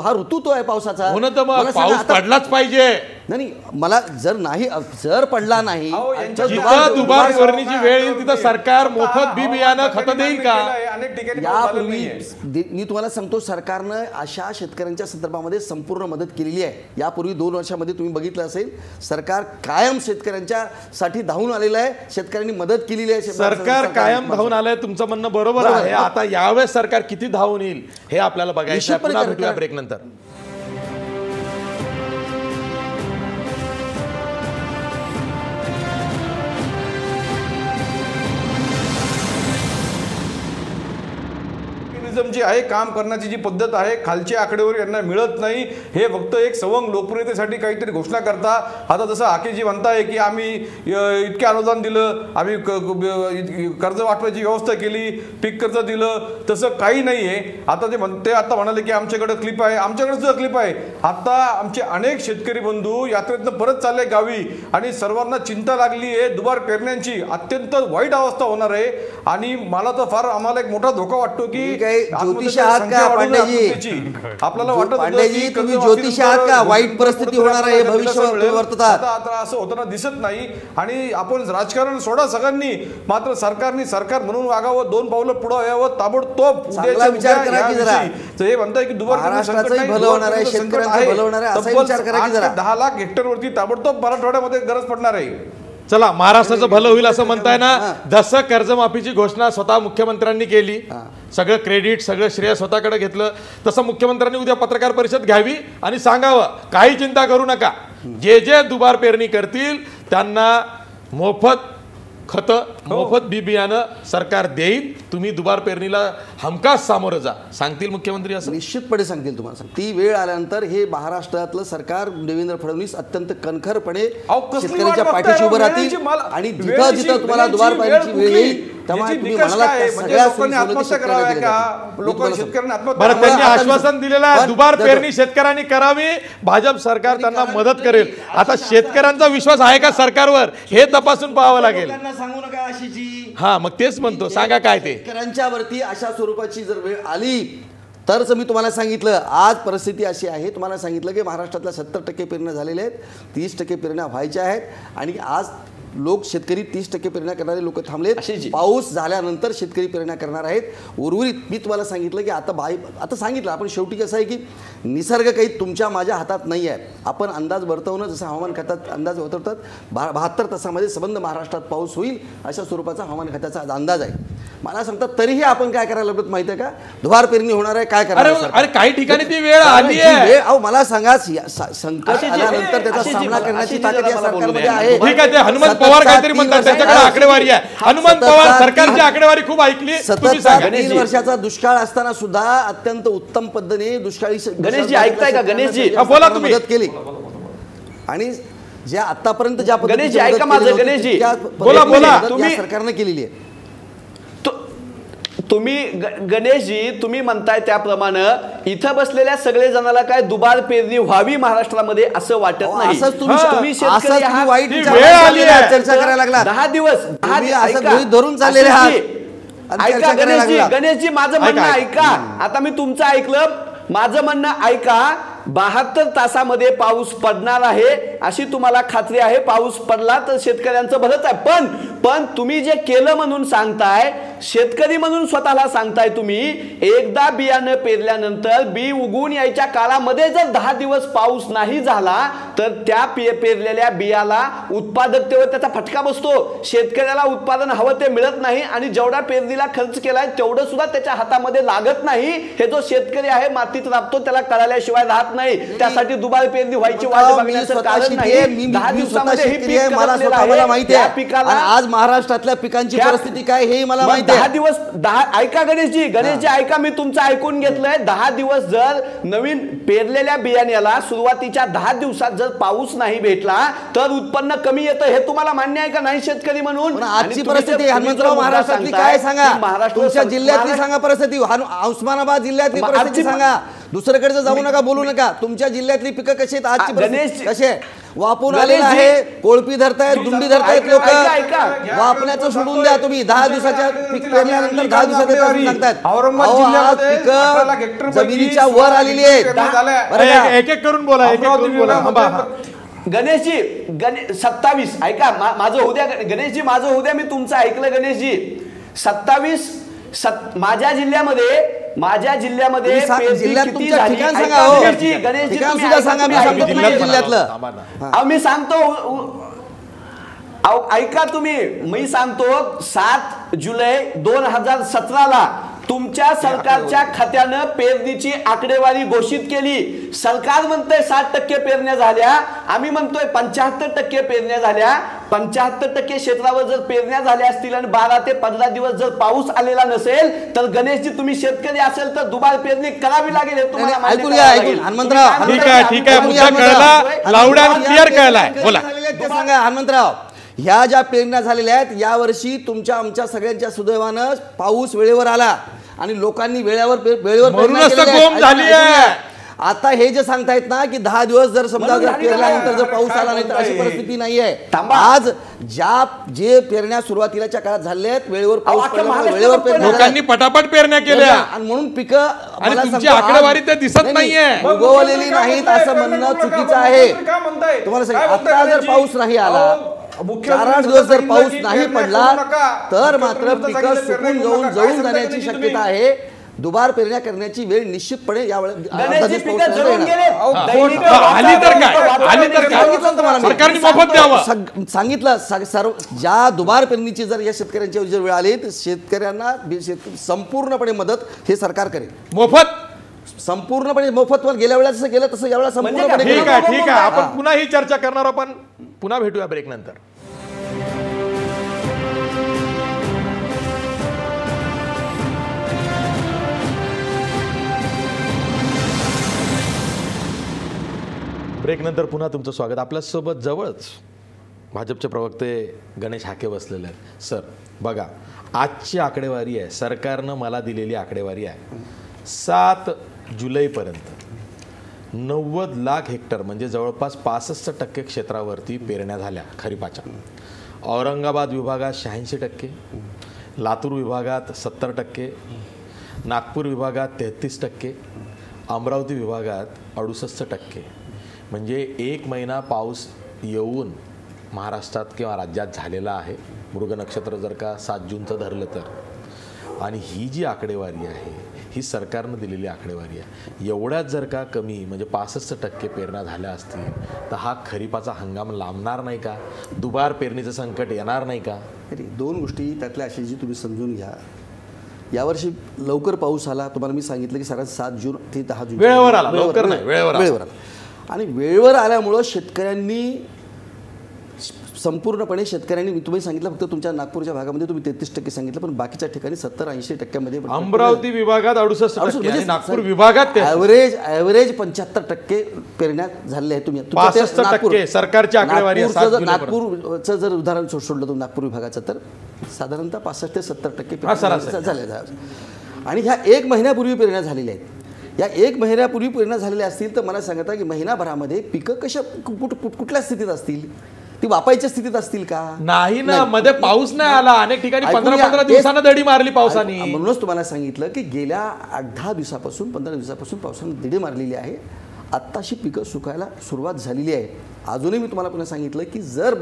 हा ऋतू तो आहे पावसाचा. हो ना, तर मग पाऊस पडलाच पाहिजे. नाही, मला जर पडला नाही, जिथं दुबार पेरणीची वेळ येईल तिथं सरकार मोफत बी बियाणं खतं देईल का? यापूर्वी मी तुम्हाला सांगतो, सरकारनं अशा शेतकऱ्यांच्या संदर्भामध्ये संपूर्ण मदत केलेली आहे. यापूर्वी 2 वर्षामध्ये तुम्ही बघितलं असेल, सरकार कायम शेतकऱ्यांच्या साठी धावून आलेलं आहे, शेतकऱ्यांनी मदत केलेली आहे. सरकार कायम धावून आलंय, तुमचं म्हणणं बरोबर आहे. आता यावेळेस सरकार किती धावून येईल हे आपल्याला बघायचं आहे. पुन्हा भेटूया ब्रेक नंतर. जी आहे, काम करण्याची जी पद्धत आहे, खालची आकडेवारी यांना मिळत नाही. हे फक्त एक सवंग लोकप्रियतेसाठी काहीतरी घोषणा करता. आता जसं हाकेजी म्हणताय की आम्ही इतके अनुदान दिलं, आम्ही कर्ज वाटपाची व्यवस्था केली, पीक कर्ज दिलं, तसं काही नाही आहे. आता ते आता म्हणाले की आमच्याकडे क्लिप आहे, आमच्याकडे सुद्धा क्लिप आहे. आता आमचे अनेक शेतकरी बंधू यात्रेतनं परत चालले गावी आणि सर्वांना चिंता लागली आहे. दुबार पेरण्यांची अत्यंत वाईट अवस्था होणार आहे आणि मला तर फार आम्हाला एक मोठा धोका वाटतो की ज्योतिष आहात का पांडेजी? आपल्याला वाटत पांडेजी तुम्ही ज्योतिष आहात का? वाईट परिस्थिती होणार आहे, भविष्य वर्ततात. आता असं होताना दिसत नाही आणि आपण राजकारण सोडा सगळ्यांनी, मात्र सरकार म्हणून वागावं, 2 पावलं पुढे यावं, ताबडतोब विचार करा की जरा. हे म्हणताय की दुबार महाराष्ट्राचंही भलं होणार आहे, शेतकऱ्यांचं भलं होणार आहे, असा विचार करा की जरा. 10 लाख हेक्टरवरती ताबडतोब मराठवाड्यामध्ये गरज पडणार आहे. चला, महाराष्ट्राचं भलं होईल असं म्हणताय ना. जसं कर्जमाफीची घोषणा स्वतः मुख्यमंत्र्यांनी केली, सगळं क्रेडिट सगळं श्रेय स्वतःकडे घेतलं, तसं मुख्यमंत्र्यांनी उद्या पत्रकार परिषद घ्यावी आणि सांगावं काही चिंता करू नका, जे दुबार पेरणी करतील त्यांना मोफत खतं, मोफत बी बियाणं सरकार देईल, तुम्ही दुबार पेरणीला हमखास सामोरं जा. सांगतील मुख्यमंत्री असं? निश्चितपणे सांगतील. तुम्हाला ती वेळ आल्यानंतर हे महाराष्ट्रातलं सरकार देवेंद्र फडणवीस अत्यंत कणखरपणे शेतकऱ्यांच्या पाठीशी उभं राहतील आणि जिथं तुम्हाला दुबार पेरणीची वेळ येईल त्यांनी आश्वासन दिलेलं आहे दुबार पेरणी शेतकऱ्यांनी करावी, भाजप सरकार त्यांना मदत करेल. आता शेतकऱ्यांचा विश्वास आहे का सरकारवर हे तपासून पाहावं लागेल. सांगू नका अशीची. हा, मग तेच म्हणतो, सांगा काय ते. शेतकऱ्यांच्या वरती अशा स्वरूपाची जर वेळ आली तरच मी तुम्हाला सांगितलं, आज परिस्थिती अशी आहे, तुम्हाला सांगितलं की महाराष्ट्रातल्या 70% पेरण्या झालेल्या आहेत, 30% पेरण्या व्हायच्या आहेत आणि आज शेतकरी 30% पेरण्या करणारे लोक थांबलेत. पाऊस झाल्यानंतर शेतकरी पेरण्या करणार आहेत. उर्वरित मी तुम्हाला सांगितलं की आता सांगितलं आपण, शेवटी कसं आहे की निसर्ग काही तुमच्या माझ्या हातात नाही आहे. आपण अंदाज वर्तवणं, जसं हवामान खात्यात अंदाज वर्तवतात 72 तासामध्ये संबंध महाराष्ट्रात पाऊस होईल अशा स्वरूपाचा हवामान खात्याचा अंदाज आहे. मला सांगतात तरीही आपण काय करायला लागत माहिती आहे का? दुबार पेरणी होणार आहे, काय करणार? अरे काही ठिकाणी ती वेळ आली आहे. अहो मला सांगा, संकट आल्यानंतर त्याचा सामना करण्याची ताकद या सरकारमध्ये आहे. ठीक आहे, ते हनुमंत पवार काहीतरी म्हणतात, त्यांच्याकडे आकडेवारी आहे. हनुमंत पवार सरकारची आकडेवारी खूप ऐकली. 3 वर्षाचा दुष्काळ असताना सुद्धा अत्यंत उत्तम पद्धतीने दुष्काळी गणेशजी ऐकताय का? गणेशजी बोला, तुम्ही मदत केली आणि ज्या आतापर्यंत ज्या गणेशजी ऐका माझं, गणेशजी बोला तुम्ही सरकारने केलेली आहे. तुम्ही गणेशजी तुम्ही म्हणताय त्याप्रमाणे इथं बसलेल्या सगळे जणांना काय दुबार पेरणी व्हावी महाराष्ट्रामध्ये असं वाटत नाही. तुम्ही शेतकरी वाईट चर्चा करायला लागला. 10 दिवस धरून चाललेले आहात. ऐका गणेशजी माझं म्हणणं ऐका. आता मी तुमचं ऐकलं, माझं म्हणणं ऐका. 72 तासामध्ये पाऊस पडणार आहे अशी तुम्हाला खात्री आहे. पाऊस पडला तर शेतकऱ्यांचं भलंच आहे, पण पण तुम्ही जे केलं म्हणून सांगताय, शेतकरी म्हणून स्वतःला सांगताय तुम्ही, एकदा बियाणं पेरल्यानंतर बी उगवून यायच्या काळामध्ये जर 10 दिवस पाऊस नाही झाला तर त्या पेरलेल्या बियाला उत्पादकतेवर त्याचा फटका बसतो. शेतकऱ्याला उत्पादन हवं ते मिळत नाही आणि जेवढा पेरणीला खर्च केलाय तेवढं सुद्धा त्याच्या हातामध्ये लागत नाही. हे जो शेतकरी आहे मातीत राबतो त्याला कळाल्याशिवाय राहत नाही. त्यासाठी दुबार पेरणी व्हायची वाट बघण्याचं कारण नाही. 10 दिवसामध्ये हे पीक मला स्वतःला माहिती आहे. आज महाराष्ट्रातल्या पिकांची परिस्थिती काय हे मला माहिती आहे. 10 दिवस ऐका गणेशजी ऐका, मी तुमचं ऐकून घेतलंय. 10 दिवस जर नवीन पेरलेल्या बियाण्याला सुरुवातीच्या 10 दिवसात जर पाऊस नाही भेटला तर उत्पन्न कमी येतं. हे तुम्हाला मान्य आहे का नाही शेतकरी म्हणून? आजची परिस्थिती हनुमंतराव महाराष्ट्रातली काय सांगा, तुमच्या जिल्ह्यातली सांगा परिस्थिती, उस्मानाबाद जिल्ह्यातली परिस्थिती सांगा. दुसरीकडे जाऊ नका, बोलू नका. तुमच्या जिल्ह्यातली पिकं कशी आहेत, आजची परिस्थिती कशी आहे? वापून आलेला आहे, कोळपी धरतायत, दुंडी धरतायत लोक. वापण्याचं सोडून द्या तुम्ही. 10 दिवसाच्या पीक पेरल्यानंतर 10 दिवसात सांगतायत पिकं जमिनीच्या वर आलेली आहेत. एक एक करून बोला, एक एक करून बोला. गणेशजी 27 ऐका, माझं होऊ द्या गणेशजी, माझं होऊ द्या. मी तुमचं ऐकलं गणेशजी. 27 माझ्या जिल्ह्यामध्ये जिल्ह्यात तुमच्या ठिकाण सांगा हो. ठिकाण सुद्धा सांगा, मी सांगतो तुम्हाला जिल्ह्यातलं. मी सांगतो ऐका तुम्ही, मी सांगतो 7 जुलै 2017 तुमच्या सरकारच्या खात्यानं पेरणीची आकडेवारी घोषित केली. सरकार म्हणतंय 60% पेरण्या झाल्या, आम्ही म्हणतोय 75% पेरण्या झाल्या. 75% क्षेत्रावर जर पेरण्या झाल्या असतील आणि 12 ते 15 दिवस जर पाऊस आलेला नसेल तर गणेशजी तुम्ही शेतकरी असेल तर दुबार पेरणी करावी लागेल. हे तुम्हाला ऐकून हनुमंतराव, ठीक आहे, मुद्दा कळला, लाऊड अँड क्लिअर कळलाय. बोला, ते सांगा हनुमंतराव. ह्या ज्या पेरण्या झालेल्या आहेत यावर्षी तुमच्या आमच्या सगळ्यांच्या सुदैवानं पाऊस वेळेवर आला आणि लोकांनी वेळेवर झाली आहे. आता हे जे सांगतायत ना की 10 दिवस जर समजा जर पेरल्यानंतर जर पाऊस आला नाही तर अशी परिस्थिती नाहीये. आज जे पेरण्या सुरुवातीच्या काळात झाल्या आहेत वेळेवर पाऊस पडल्यामुळे वेळेवर पेरण्या लोकांनी पटापट पेरण्या केल्या आणि म्हणून पिकं आकडेवारी ते दिसत नाहीये, उगवलेली नाहीत असं म्हणणं चुकीचं आहे. तुम्हाला सांग, आता जर पाऊस नाही आला, 4-8 दिवस जर पाऊस नाही पडला तर मात्र पिकं सुकून जळून जाण्याची शक्यता आहे. दुबार पेरण्या करण्याची वेळ निश्चितपणे यावेळेस सांगितलं. सर्व ज्या दुबार पेरणीची जर या शेतकऱ्यांच्या वेळ आली तर शेतकऱ्यांना संपूर्णपणे मदत हे सरकार करेल. मोफत, संपूर्णपणे मोफत. गेल्या वेळेला जसं केलं तसं यावेळेला संपूर्णपणे. ठीक आहे, आपण पुन्हा ही चर्चा करणार. आपण पुन्हा भेटूया ब्रेक नंतर. ब्रेक नंतर पुन्हा तुमचं स्वागत. आपल्यासोबत जवळच भाजपचे प्रवक्ते गणेश हाके बसलेले आहेत. सर बघा, आजची आकडेवारी आहे, सरकारनं मला दिलेली आकडेवारी आहे. 7 जुलैपर्यंत 90 लाख हेक्टर म्हणजे जवळपास 65% क्षेत्रावरती पेरण्या झाल्या खरीपाच्या. औरंगाबाद विभागात 86%, लातूर विभागात 70%, नागपूर विभागात 33%, अमरावती विभागात 68%. म्हणजे 1 महिना पाऊस येऊन महाराष्ट्रात किंवा राज्यात झालेला आहे. मृग नक्षत्र जर का 7 जूनचं धरलं तर. आणि ही जी आकडेवारी आहे ही सरकारनं दिलेली आकडेवारी आहे. एवढ्याच जर का कमी म्हणजे 65% पेरण्या झाल्या असतील तर हा खरीपाचा हंगाम लांबणार नाही का? दुबार पेरणीचं संकट येणार नाही का? अरे 2 गोष्टी त्यातल्या अशी जी तुम्ही समजून घ्या. यावर्षी लवकर पाऊस आला. तुम्हाला मी सांगितलं की सरासरी 7 जून ते 10 जून वेळेवर आला, लवकर नाही, वेळेवर आला. आणि वेळेवर आल्यामुळं शेतकऱ्यांनी संपूर्णपणे तुम्ही सांगितलं फक्त तुमच्या नागपूरच्या भागामध्ये तुम्ही 33% सांगितलं, पण बाकीच्या ठिकाणी 70-80% अमरावती विभागात 68% म्हणजे नागपूर विभागात ॲव्हरेज 75% पेरण्या झालेल्या आहेत. तुम्ही सरकारची आकडेवारी. नागपूरचं जर उदाहरण सोडलं तुम्ही नागपूर विभागाचं तर साधारणतः 65 ते 70% झाल्या. आणि ह्या 1 महिन्यापूर्वी पेरण्या झालेल्या आहेत. या 1 महिन्यापूर्वी पेरण्या झालेल्या असतील तर मला सांगता की महिनाभरामध्ये पिकं कुठल्या स्थितीत असतील? ती वापायच्या स्थितीत असतील का? नाही ना, मध्ये पाऊस नाही आला. अनेक ठिकाणी 15 दिवसांना दडी मारली पावसाने. म्हणूनच तुम्हाला सांगितलं की गेल्या 8-10 दिवसापासून 15 दिवसापासून पावसाने दडी मारलेली आहे. आत्ताशी पिकं सुकायला सुरुवात झालेली आहे. अजूनही मी तुम्हाला पुन्हा सांगितलं की जर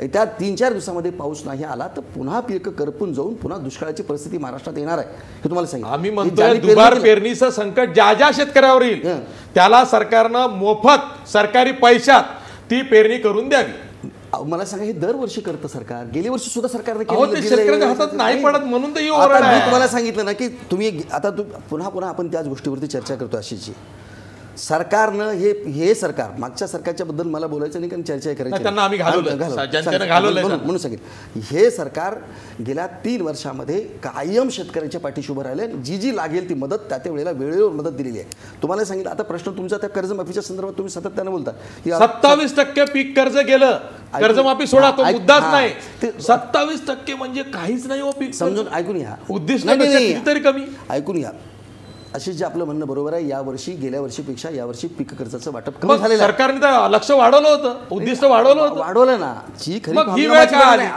त्या 3-4 दिवसामध्ये पाऊस नाही आला तर पुन्हा पीक करपून जाऊन पुन्हा दुष्काळाची परिस्थिती महाराष्ट्रात येणार आहे हे तुम्हाला सांगितलं. आम्ही म्हणतोय दुबार पेरणीचं संकट ज्या शेतकऱ्यावर येईल त्याला सरकारनं मोफत सरकारी पैशात ती पेरणी करून द्यावी. मला सांगा, हे दरवर्षी करतं सरकार. गेल्या वर्षी सुद्धा सरकारने शेतकऱ्याच्या हातात नाही पडत म्हणून तर ही ओरड मी आहे. तुम्हाला सांगितलं ना की तुम्ही आता पुन्हा आपण त्याच गोष्टीवरती चर्चा करतो. अशीची सरकारनं हे सरकार मागच्या सरकारच्या बद्दल मला बोलायचं नाही कारण चर्चा करायची त्यांना आम्ही घालवलं म्हणून सांगितलं. हे सरकार गेल्या 3 वर्षामध्ये कायम शेतकऱ्यांच्या पाठीशी उभं राहिले. जी लागेल ती मदत त्या वेळेला वेळेवर मदत दिलेली आहे. तुम्हाला सांगितलं आता प्रश्न तुमचा त्या कर्जमाफीच्या संदर्भात तुम्ही सातत्याने बोलता 27% पीक कर्ज गेलं. कर्जमाफी सोडा तो मुद्दाच नाही. 27% म्हणजे काहीच नाही. पीक समजून ऐकून घ्या. उद्दिष्ट कितीतरी कमी. ऐकून घ्या. असे जे आपलं म्हणणं बरोबर आहे. यावर्षी गेल्या वर्षीपेक्षा यावर्षी पीक कर्जाचं वाटप कमी झालेलं. सरकारने तर लक्ष वाढवलं होतं. उद्दिष्ट वाढवलं ना. जी खरी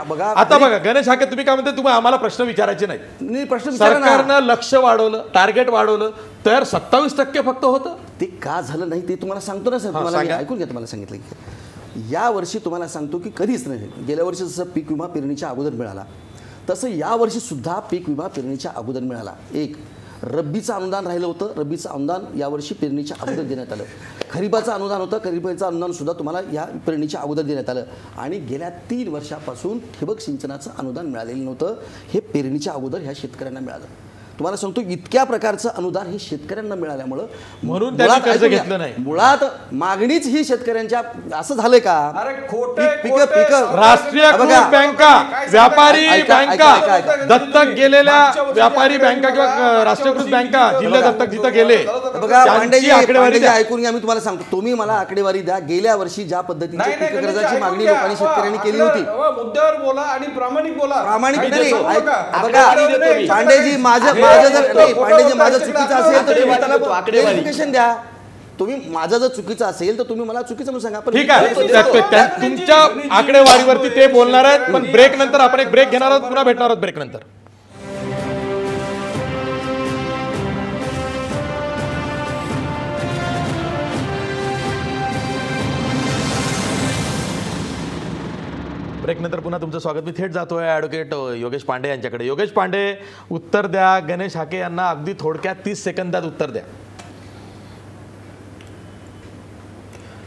बघा आता बघा गणेश हाके तुम्ही काय म्हणता, तुम्ही आम्हाला प्रश्न विचारायचे नाही. प्रश्न सरकारनं लक्ष वाढवलं, टार्गेट वाढवलं तर 27% फक्त होतं. ते का झालं नाही ते तुम्हाला सांगतो ना सर. तुम्हाला ऐकून घ्या. तुम्हाला सांगितलं की या वर्षी तुम्हाला सांगतो की कधीच नाही. गेल्या वर्षी जसं पीक विमा पेरणीच्या अगोदर मिळाला तसं यावर्षी सुद्धा पीक विमा पेरणीच्या अगोदर मिळाला. एक रब्बीचं अनुदान राहिलं होतं. रब्बीचं अनुदान यावर्षी पेरणीच्या अगोदर देण्यात आलं. खरीपाचं अनुदान होतं. खरीपाचं अनुदान सुद्धा तुम्हाला या पेरणीच्या अगोदर देण्यात आलं. आणि गेल्या 3 वर्षापासून ठिबक सिंचनाचं अनुदान मिळालेलं नव्हतं. हे पेरणीच्या अगोदर ह्या शेतकऱ्यांना मिळालं. तुम्हाला सांगतो इतक्या प्रकारचं अनुदान हे शेतकऱ्यांना मिळाल्यामुळं म्हणून त्यांनी कर्ज घेतलं नाही. मुळात मागणीच ही शेतकऱ्यांच्या असं झालंय का. राष्ट्रीयकृत बँका, व्यापारी बँका, दत्तक गेलेल्या व्यापारी बँका किंवा राष्ट्रीयकृत बँका जिल्हा दत्तक जिथं गेले. बघा पांडेजी ऐकून घ्या. मी तुम्हाला सांगतो. तुम्ही मला आकडेवारी द्या. गेल्या वर्षी ज्या पद्धतीने पीक कर्जाची मागणी लोकांनी शेतकऱ्यांनी केली होती. मुद्द्यावर बोला आणि प्रामाणिक बोला. प्रामाणिक बघा पांडेजी माझं चुकीचं असेल तर तुम्ही त्याला क्लॅरिफिकेशन द्या. तुम्ही माझं जर चुकीचं असेल तर तुम्ही मला चुकीचं म्हणून सांगा. ठीक आहे. तुमच्या आकडेवारीवरती ते बोलणार आहेत. पण ब्रेक नंतर आपण एक ब्रेक घेणार आहोत. पुन्हा भेटणार आहोत ब्रेक नंतर. ब्रेक नंतर पुन्हा तुमचं स्वागत. मी थेट जातोय ॲडव्होकेट योगेश पांडे यांच्याकडे. योगेश पांडे, उत्तर द्या गणेश हाके यांना. अगदी थोडक्यात 30 सेकंदात उत्तर द्या.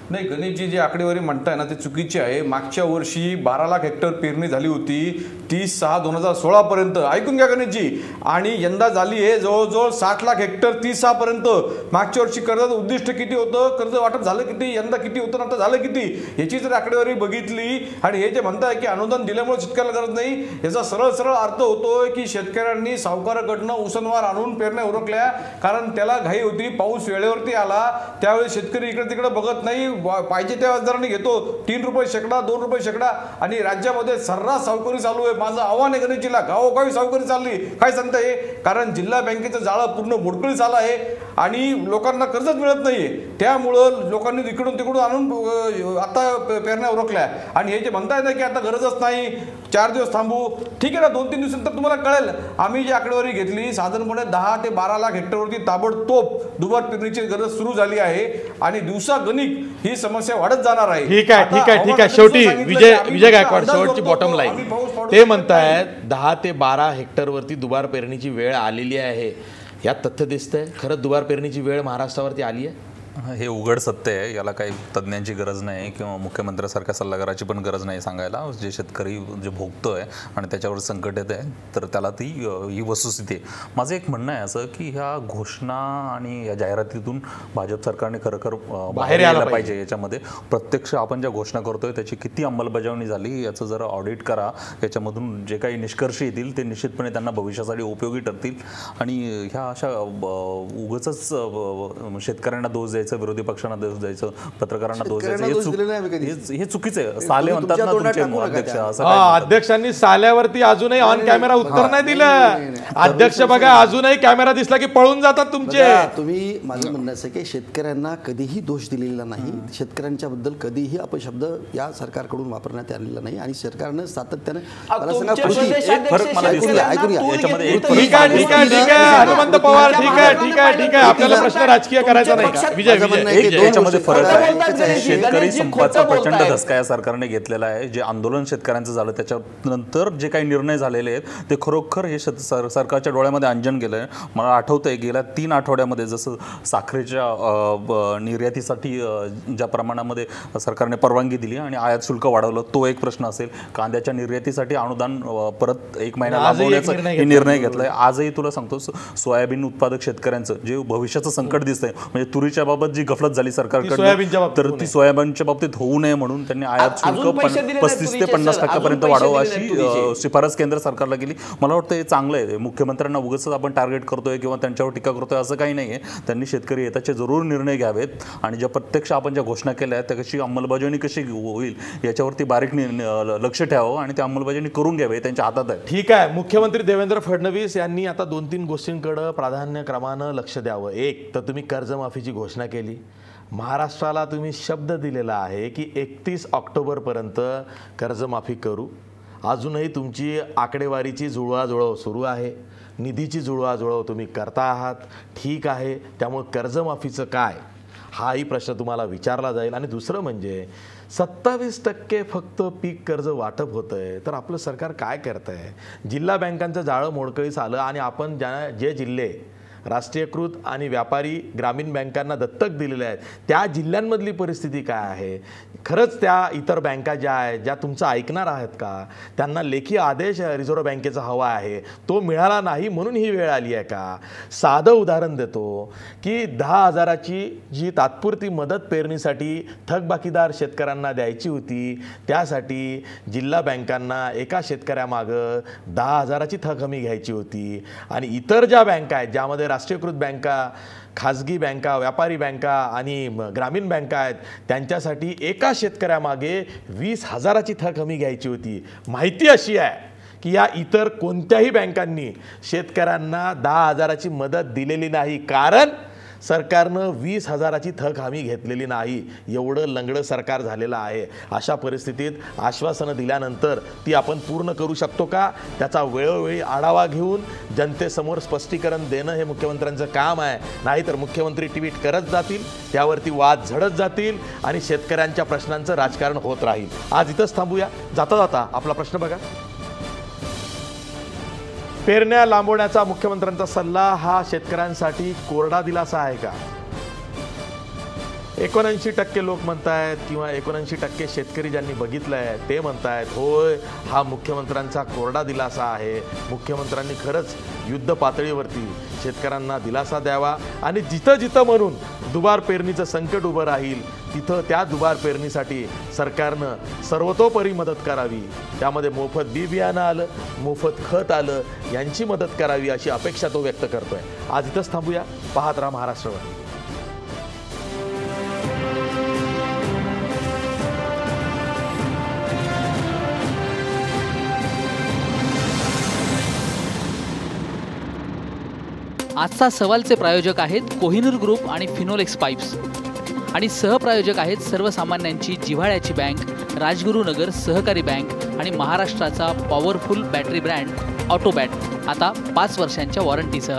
नाही, गणेशजी जी आकडेवारी म्हणताय ना ते चुकीची आहे. मागच्या वर्षी 12 लाख हेक्टर पेरणी झाली होती 30/6/2016 पर्यंत. ऐकून घ्या गणेशजी. आणि यंदा झाली आहे जवळजवळ 60 लाख हेक्टर 30/6 पर्यंत. मागच्या वर्षी कर्जाचं उद्दिष्ट किती होतं, कर्ज वाटप झालं किती, यंदा किती होतं, आता झालं किती, याची जर आकडेवारी बघितली आणि हे जे म्हणताय की अनुदान दिल्यामुळे शेतकऱ्याला गरज नाही, याचा सरळ अर्थ होतोय की शेतकऱ्यांनी सावकाराकडनं उसनवार आणून पेरण्या उरकल्या. कारण त्याला घाई होती. पाऊस वेळेवरती आला त्यावेळी शेतकरी इकडे तिकडे बघत नाही. पाहिजे त्या दराने घेतो. 3 रुपये शेकडा, 2 रुपये शेकडा. आणि राज्यामध्ये सर्रास सावकारी चालू आहे. माझं आव्हान आहे गणेशजीला, गावोगावी सावकारी चालली. काय सांगताय? कारण जिल्हा बँकेचं जाळं पूर्ण मोडकळीस आलं आहे आणि लोकांना कर्जच मिळत नाहीये. त्यामुळं लोकांनी इकडून तिकडून आणून आता पेरण्या उरकल्या. आणि हे जे म्हणताय ना की आता गरजच नाही, 4 दिवस थांबू, ठीक आहे ना, 2-3 दिवसांतर तुम्हाला कळेल. आम्ही जी आकडेवारी घेतली साधारणपणे 10 ते 12 लाख हेक्टरवरती ताबडतोब दुबार पेरणीची गरज सुरू झाली आहे आणि दिवसागणिक ही समस्या वाढत जाणार आहे. ठीक आहे. शेवटी विजय गायकवाड, शेवटची बॉटम लाईन ते म्हणतायत 10 ते 12 हेक्टरवरती दुबार पेरणीची वेळ आलेली आहे. यात तथ्य दिसतंय? खरंच दुबार पेरणीची वेळ महाराष्ट्रावरती आली आहे? हे उघड सत्य आहे. याला काही तज्ज्ञांची गरज नाही किंवा मुख्यमंत्र्यासारख्या सल्लागाराची पण गरज नाही सांगायला. जे शेतकरी जे भोगतोय आणि त्याच्यावर संकट येत आहे तर त्याला ही वस्तुस्थिती आहे. माझं एक म्हणणं आहे असं की ह्या घोषणा आणि या जाहिरातीतून भाजप सरकारने खरोखर बाहेर यायला पाहिजे. याच्यामध्ये प्रत्यक्ष आपण ज्या घोषणा करतोय त्याची किती अंमलबजावणी झाली याचं जरा ऑडिट करा. याच्यामधून जे काही निष्कर्ष येतील ते निश्चितपणे त्यांना भविष्यासाठी उपयोगी ठरतील. आणि ह्या अशा उगाचच शेतकऱ्यांना दोष द्यायचा, विरोधी पक्षांना दोष द्यायचं, पत्रकारांना दोष द्यायचं हे चुकीचं आहे. साले म्हणतात ना तुमचे अध्यक्ष. अध्यक्षांनी साल्यावरती अजूनही ऑन कॅमेरा उत्तर नाही दिलं. अध्यक्ष बघा अजूनही कॅमेरा दिसला की पळून जातात तुमचे. तुम्ही माझं म्हणणं असं की शेतकऱ्यांना कधीही दोष दिलेला नाही. शेतकऱ्यांच्या बद्दल कधीही अपशब्द या सरकारकडून वापरण्यात आलेला नाही. आणि सरकारनं सातत्याने मला सांगा ठीक आहे हनुमंत पवार, ठीक आहे आपल्याला प्रश्न राजकीय करायचा नाही. माझं म्हणणं आहे की दोन याच्यामध्ये गोष्टी- फरक आता आहे. एकच आहे. शेतकरी संपाचा खोटं प्रचंड बोलतायत. धसका या सरकारने घेतलेला आहे. जे आंदोलन शेतकऱ्यांचं झालं त्याच्यानंतर जे काही निर्णय झालेले आहेत ते खरोखर हे सरकारच्या डोळ्यामध्ये अंजन गेलंय. मला आठवतंय गेल्या 3 आठवड्यामध्ये जसं साखरेच्या निर्यातीसाठी ज्या प्रमाणामध्ये सरकारने परवानगी दिली आणि आयात शुल्क वाढवलं तो एक प्रश्न असेल. कांद्याच्या निर्यातीसाठी अनुदान परत 1 महिना आजही एक लांबवण्याचा निर्णय हे निर्णय घेतलाय. आजही तुला सांगतो सोयाबीन उत्पादक शेतकऱ्यांचं जे भविष्याचं संकट दिसतंय म्हणजे तुरीच्या बाबत जी गफलत झाली सोयाबीनच्या सरकारकडे बाबतीत तर होऊ ती नये. सोयाबीनच्या बाबतीत होऊ नये म्हणून त्यांनी आयात अजून शुल्क पैसे दिले नाहीत 35 ते तुरीचे, 50 सर. टक्क्यापर्यंत अजून पैसे वाढवा दिले अशी नाहीत तुरीचे. शिफारस केंद्र सरकारला केली. मला वाटतं हे चांगलं आहे. मुख्यमंत्र्यांना उगाच आपण टार्गेट करतोय किंवा त्यांच्यावर टीका करतोय असं काही नाहीये. त्यांनी शेतकरी हिताचे जरूर निर्णय घ्यावेत आणि ज्या प्रत्यक्ष आपण ज्या घोषणा केल्या आहेत त्या कशी अंमलबजावणी कशी होईल याच्यावरती बारीक लक्ष ठेवावं आणि ती अंमलबजावणी करून घ्यावी त्यांच्या हातात आहे. ठीक आहे. मुख्यमंत्री देवेंद्र फडणवीस यांनी आता 2-3 गोष्टींकडे प्राधान्यक्रमानं लक्ष द्यावं. एक तर तुम्ही कर्जमाफीची घोषणा केली. महाराष्ट्राला तुम्ही शब्द दिलेला आहे की 31 ऑक्टोबरपर्यंत कर्जमाफी करू. अजूनही तुमची आकडेवारीची जुळवाजुळव सुरू आहे. निधीची जुळवाजुळव तुम्ही करता आहात. ठीक आहे. त्यामुळे कर्जमाफीचं काय हाही प्रश्न तुम्हाला विचारला जाईल. आणि दुसरं म्हणजे 27% फक्त पीक कर्ज वाटप होतं आहे तर आपलं सरकार काय करतं आहे. जिल्हा बँकांचं जाळं मोडकळीस आलं आणि आपण जे जिल्हे राष्ट्रीयकृत आणि व्यापारी ग्रामीण बँकांना दत्तक दिलेले आहेत त्या जिल्ह्यांमधली परिस्थिती काय आहे. खरंच त्या इतर बँका ज्या आहेत ज्या तुमचं ऐकणार आहेत का. त्यांना लेखी आदेश रिझर्व्ह बँकेचा हवा आहे तो मिळाला नाही म्हणून ही वेळ आली आहे का. साधं उदाहरण देतो की 10,000ची जी तात्पुरती मदत पेरणीसाठी थकबाकीदार शेतकऱ्यांना द्यायची होती त्यासाठी जिल्हा बँकांना एका शेतकऱ्यामागं 10,000ची थक हमी घ्यायची होती. आणि इतर ज्या बँका आहेत ज्यामध्ये राष्ट्रीयकृत बँका खाजगी बँका व्यापारी बँका आणि ग्रामीण बँका आहेत त्यांच्यासाठी एका शेतकऱ्यामागे 20,000ची थक हमी घ्यायची होती. माहिती अशी आहे की या इतर कोणत्याही बँकांनी शेतकऱ्यांना 10,000ची मदत दिलेली नाही कारण सरकारनं 20,000ची थक हमी घेतलेली नाही. एवढं लंगडं सरकार झालेलं आहे. अशा परिस्थितीत आश्वासनं दिल्यानंतर ती आपण पूर्ण करू शकतो का त्याचा वेळोवेळी आढावा घेऊन जनतेसमोर स्पष्टीकरण देणं हे मुख्यमंत्र्यांचं काम आहे. नाहीतर मुख्यमंत्री ट्विट करत जातील त्यावरती वाद झडत जातील आणि शेतकऱ्यांच्या प्रश्नांचं राजकारण होत राहील. आज इथंच थांबूया. जाता जाता आपला प्रश्न बघा. पेरण्या लांबवण्याचा मुख्यमंत्र्यांचा सल्ला हा शेतकऱ्यांसाठी कोरडा दिलासा आहे का. 79% लोक म्हणतायत किंवा 79% शेतकरी ज्यांनी बघितलंय ते म्हणतायत होय हा मुख्यमंत्र्यांचा कोरडा दिलासा आहे. मुख्यमंत्र्यांनी खरंच युद्ध पातळीवरती शेतकऱ्यांना दिलासा द्यावा आणि जिथं जिथं म्हणून दुबार पेरणीचं संकट उभं राहील तिथं त्या दुबार पेरणीसाठी सरकारनं सर्वतोपरी मदत करावी. त्यामध्ये मोफत बी बियाणं आलं मोफत खत आलं यांची मदत करावी अशी अपेक्षा तो व्यक्त करतोय. आज इथंच थांबूया. पाहत राहा महाराष्ट्रवर. आजचा सवालचे प्रायोजक आहेत कोहिनूर ग्रुप आणि फिनोलेक्स पाईप्स आणि सहप्रायोजक आहेत सर्वसामान्यांची जिव्हाळ्याची बँक राजगुरुनगर सहकारी बँक आणि महाराष्ट्राचा पॉवरफुल बॅटरी ब्रँड ऑटोबॅट आता 5 वर्षांच्या वॉरंटीसह.